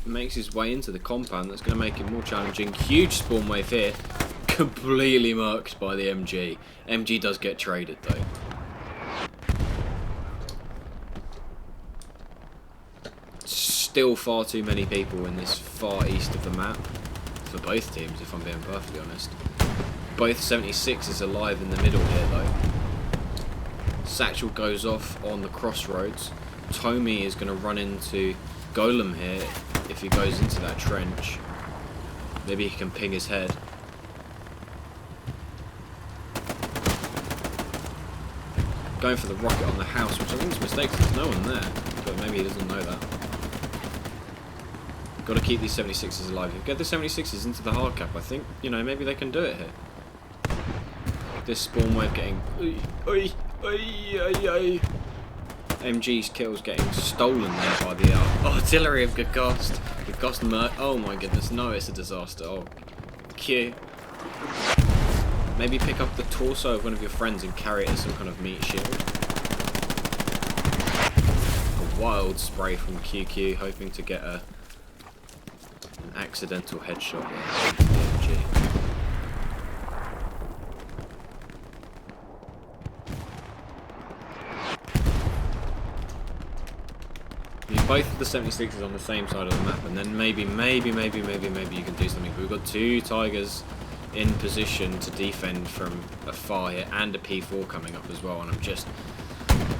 makes his way into the compound. That's going to make it more challenging. Huge spawn wave here. Completely murked by the MG. MG does get traded though. Still far too many people in this far east of the map for both teams, if I'm being perfectly honest. Both 76s alive in the middle here though. Satchel goes off on the crossroads. Tommy is going to run into Golem here if he goes into that trench. Maybe he can ping his head. Going for the rocket on the house, which I think is a mistake because there's no one there. But maybe he doesn't know that. Got to keep these 76s alive. If you get the 76s into the hard cap, I think, you know, maybe they can do it here. This spawn wave getting... MG's kills getting stolen there by the artillery of Gagast. Gagast oh my goodness, no, it's a disaster. Oh, Q. Maybe pick up the torso of one of your friends and carry it as some kind of meat shield. A wild spray from QQ, hoping to get an accidental headshot there into the MG. Both of the 76s on the same side of the map, and then maybe you can do something. But we've got two Tigers in position to defend from afar here, and a P4 coming up as well. And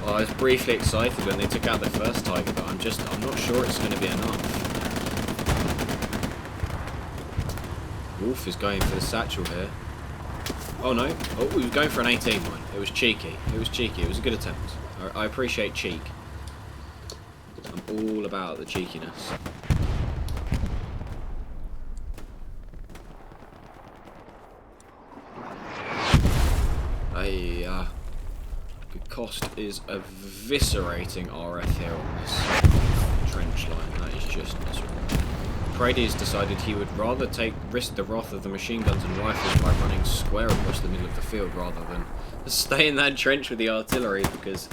I was briefly excited when they took out the first Tiger, but I'm not sure it's going to be enough. Wolf is going for the satchel here. Oh no! Oh, he was going for an 18 one. It was cheeky. It was cheeky. It was a good attempt. I appreciate cheek. I'm all about the cheekiness. Cost is eviscerating RF here on this trench line. That is just miserable. Prady has decided he would rather risk the wrath of the machine guns and rifles by running square across the middle of the field rather than stay in that trench with the artillery, because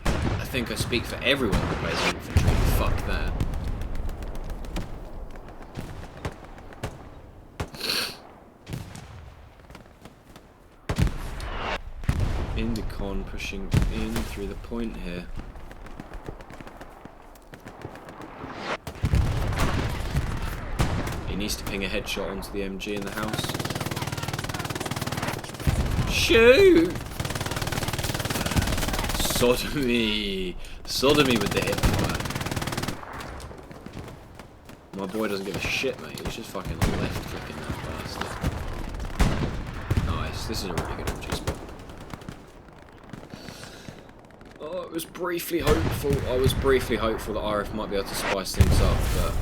I think I speak for everyone who plays infantry. Fuck that. Indicon pushing in through the point here. needs to ping a headshot onto the MG in the house. Shoot! Sodomy! Sodomy with the hip fire. My boy doesn't give a shit, mate. He's just fucking left clicking that bastard. Nice. This is a really good MG spot. Oh, I was briefly hopeful that RF might be able to spice things up, but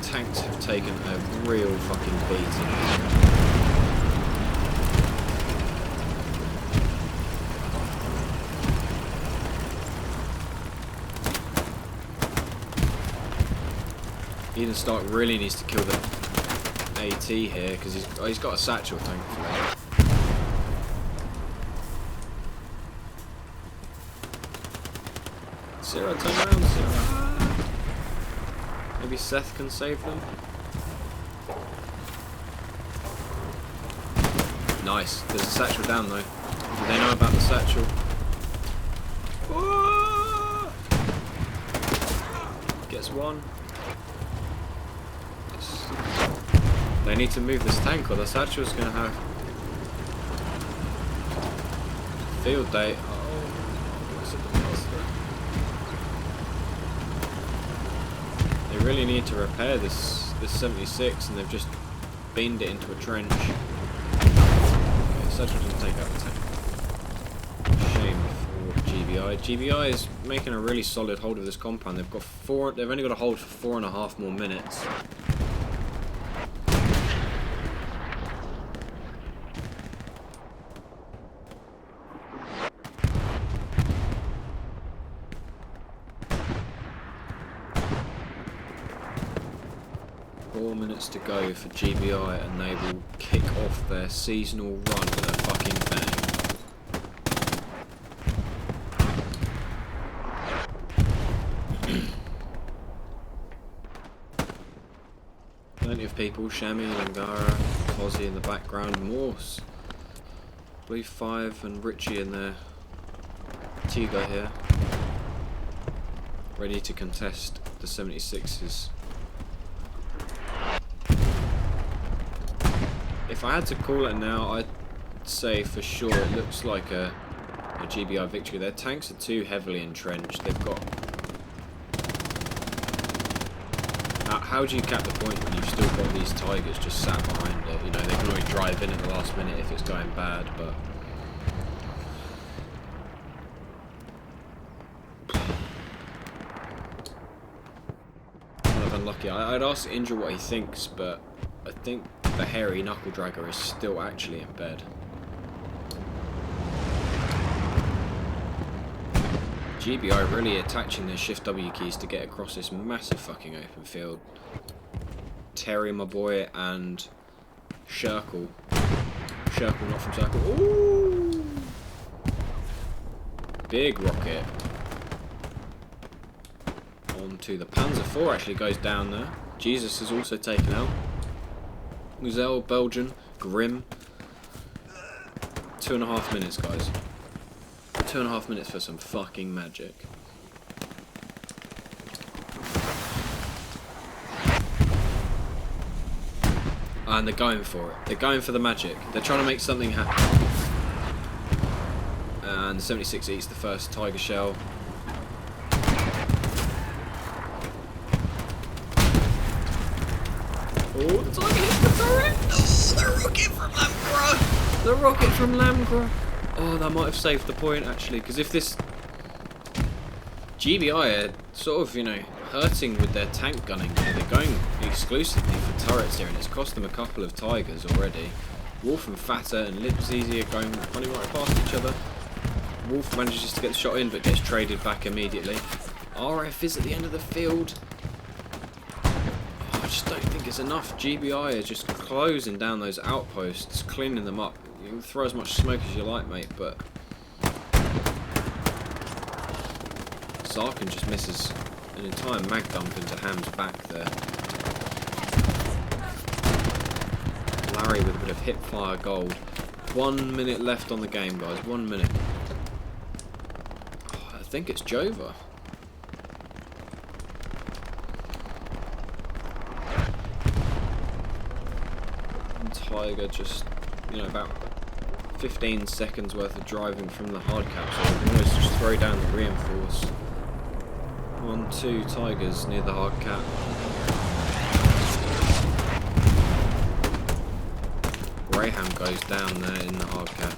tanks have taken a real fucking beating. Eden Stark really needs to kill the AT here because he's got a satchel, thankfully. Zero, turn around, Zero. Maybe Seth can save them. Nice. There's a satchel down though. Do they know about the satchel? Whoa! Gets one. They need to move this tank or the satchel's gonna have field day. They really need to repair this 76 and they've just beamed it into a trench. Okay, satchel didn't take out the tank. Shame for GBI. GBI is making a really solid hold of this compound. They've only got a hold for 4.5 more minutes. 4 minutes to go for GBI and they will kick off their seasonal run with a fucking bang. Plenty of people, Shami, Langara, Fozzie in the background, Morse, Blue 5 and Richie in there, Tiga here, ready to contest the 76s. If I had to call it now, I'd say for sure it looks like a GBI victory. Their tanks are too heavily entrenched. They've got... How do you cap the point when you've still got these Tigers just sat behind it? You know, they can always drive in at the last minute if it's going bad, but... kind of unlucky. I'd ask Indra what he thinks, but I think the hairy knuckle dragger is still actually in bed. GBI really attaching their shift W keys to get across this massive fucking open field. Terry, my boy, and Shirkle. Shirkle, not from Circle. Ooh! Big rocket. Onto the Panzer IV actually goes down there. Jesus is also taken out. Muzel, Belgian, Grim. 2.5 minutes, guys. 2.5 minutes for some fucking magic. And they're going for it. They're going for the magic. They're trying to make something happen. And the 76 eats the first Tiger Shell. Oh, the Tiger hits the turret! Oh, the rocket from Lamgra! The rocket from Lamgra! Oh, that might have saved the point, actually, because if this... GBI are sort of, you know, hurting with their tank gunning. They're going exclusively for turrets here, and it's cost them a couple of Tigers already. Wolf and Fatta and Lipsy are running right past each other. Wolf manages to get the shot in, but gets traded back immediately. RF is at the end of the field. I just don't think it's enough. GBI are just closing down those outposts, cleaning them up. You can throw as much smoke as you like, mate, but Sarkin just misses an entire mag dump into Ham's back there. Larry with a bit of hip fire gold. 1 minute left on the game, guys. 1 minute. Oh, I think it's Jova. Tiger, just, you know, about 15 seconds worth of driving from the hard cap, so we can always just throw down the reinforce. 1-2 Tigers near the hard cap. Graham goes down there in the hard cap.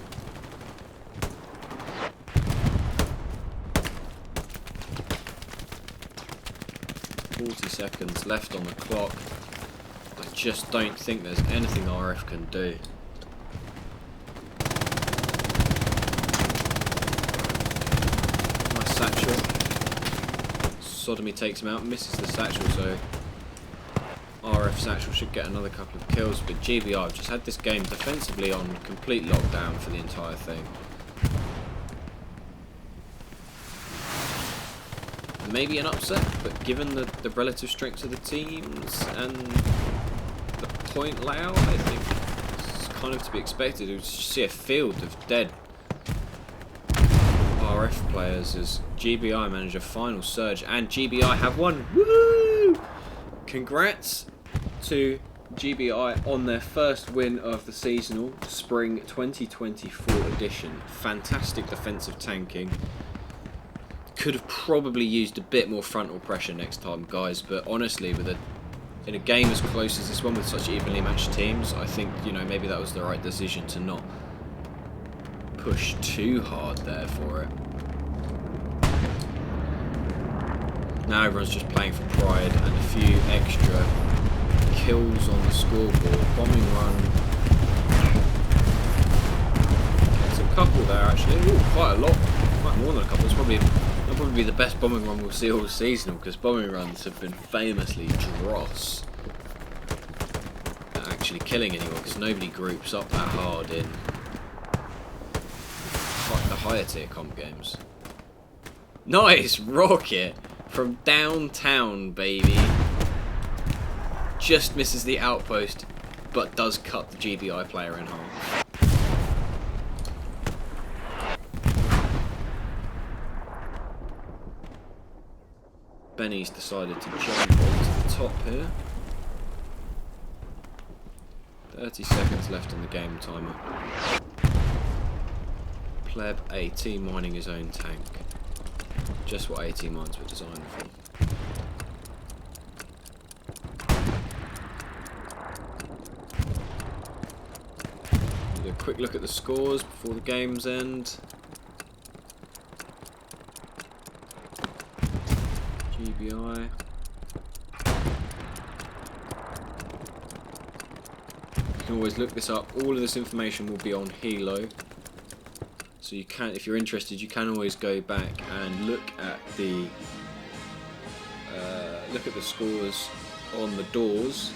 Seconds left on the clock. I just don't think there's anything RF can do. Nice satchel. Sodomy takes him out, misses the satchel, so RF satchel should get another couple of kills, but GBI have just had this game defensively on complete lockdown for the entire thing. Maybe an upset, but given the relative strengths of the teams and the point layout, I think it's kind of to be expected. We see a field of dead RF players as GBI manage a final surge, and GBI have won. Woo! Congrats to GBI on their first win of the seasonal Spring 2024 edition. Fantastic defensive tanking. Could have probably used a bit more frontal pressure next time, guys, but honestly, in a game as close as this one with such evenly matched teams, I think, you know, maybe that was the right decision to not push too hard there for it. Now everyone's just playing for pride and a few extra kills on the scoreboard. Bombing run. It's a couple there actually. Ooh, quite a lot. Quite more than a couple. It's probably be the best bombing run we'll see all season, because bombing runs have been famously dross at actually killing anyone, because nobody groups up that hard in like the higher tier comp games. Nice rocket from downtown, baby. Just misses the outpost, but does cut the GBI player in half. Benny's decided to jump onto the top here. 30 seconds left on the game timer. Pleb AT mining his own tank. Just what AT mines were designed for. Do a quick look at the scores before the game's end. GBI. You can always look this up. All of this information will be on Helo, so you can, if you're interested, you can always go back and look at the scores on the doors.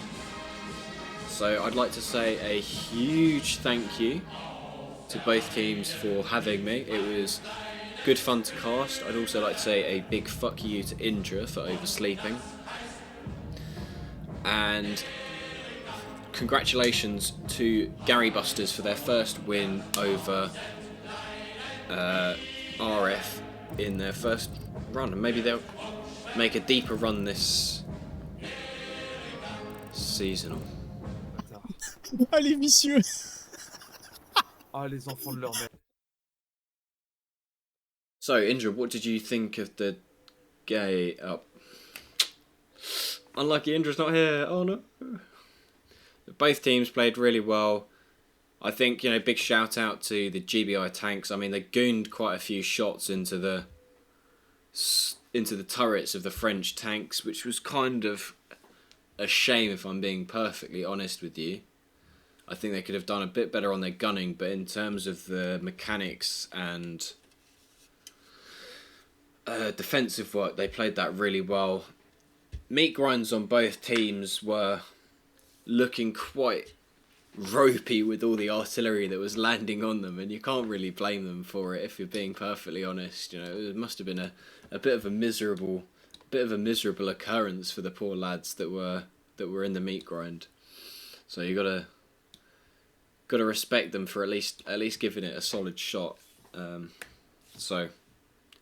So I'd like to say a huge thank you to both teams for having me. It was good fun to cast. I'd also like to say a big fuck you to Indra for oversleeping. And congratulations to Gary Busters for their first win over RF in their first run. And maybe they'll make a deeper run this seasonal. Allez, messieurs. Ah, les enfants de leur mère. So, Indra, what did you think of the gay up? Unlucky Indra's not here. Oh no. Both teams played really well. I think, you know, big shout out to the GBI tanks. I mean, they gooned quite a few shots into the turrets of the French tanks, which was kind of a shame, if I'm being perfectly honest with you. I think they could have done a bit better on their gunning, but in terms of the mechanics and defensive work, they played that really well. Meat grinds on both teams were looking quite ropey with all the artillery that was landing on them, and you can't really blame them for it, if you're being perfectly honest. You know, it must have been a bit of a miserable occurrence for the poor lads that were in the meat grind. So you gotta respect them for at least giving it a solid shot. So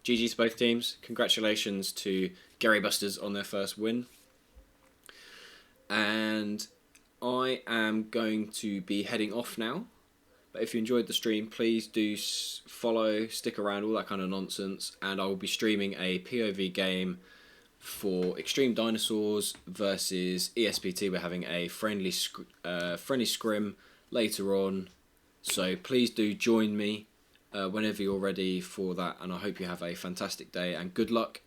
GG to both teams. Congratulations to Gary Busters on their first win. And I am going to be heading off now. But if you enjoyed the stream, please do follow, stick around, all that kind of nonsense. And I will be streaming a POV game for Extreme Dinosaurs versus ESPT. We're having a friendly scrim later on. So please do join me whenever you're ready for that. And I hope you have a fantastic day. And good luck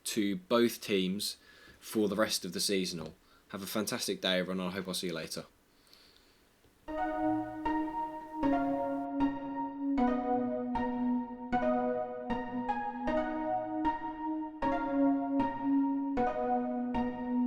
to both teams for the rest of the seasonal. Have a fantastic day, everyone. I hope I'll see you later.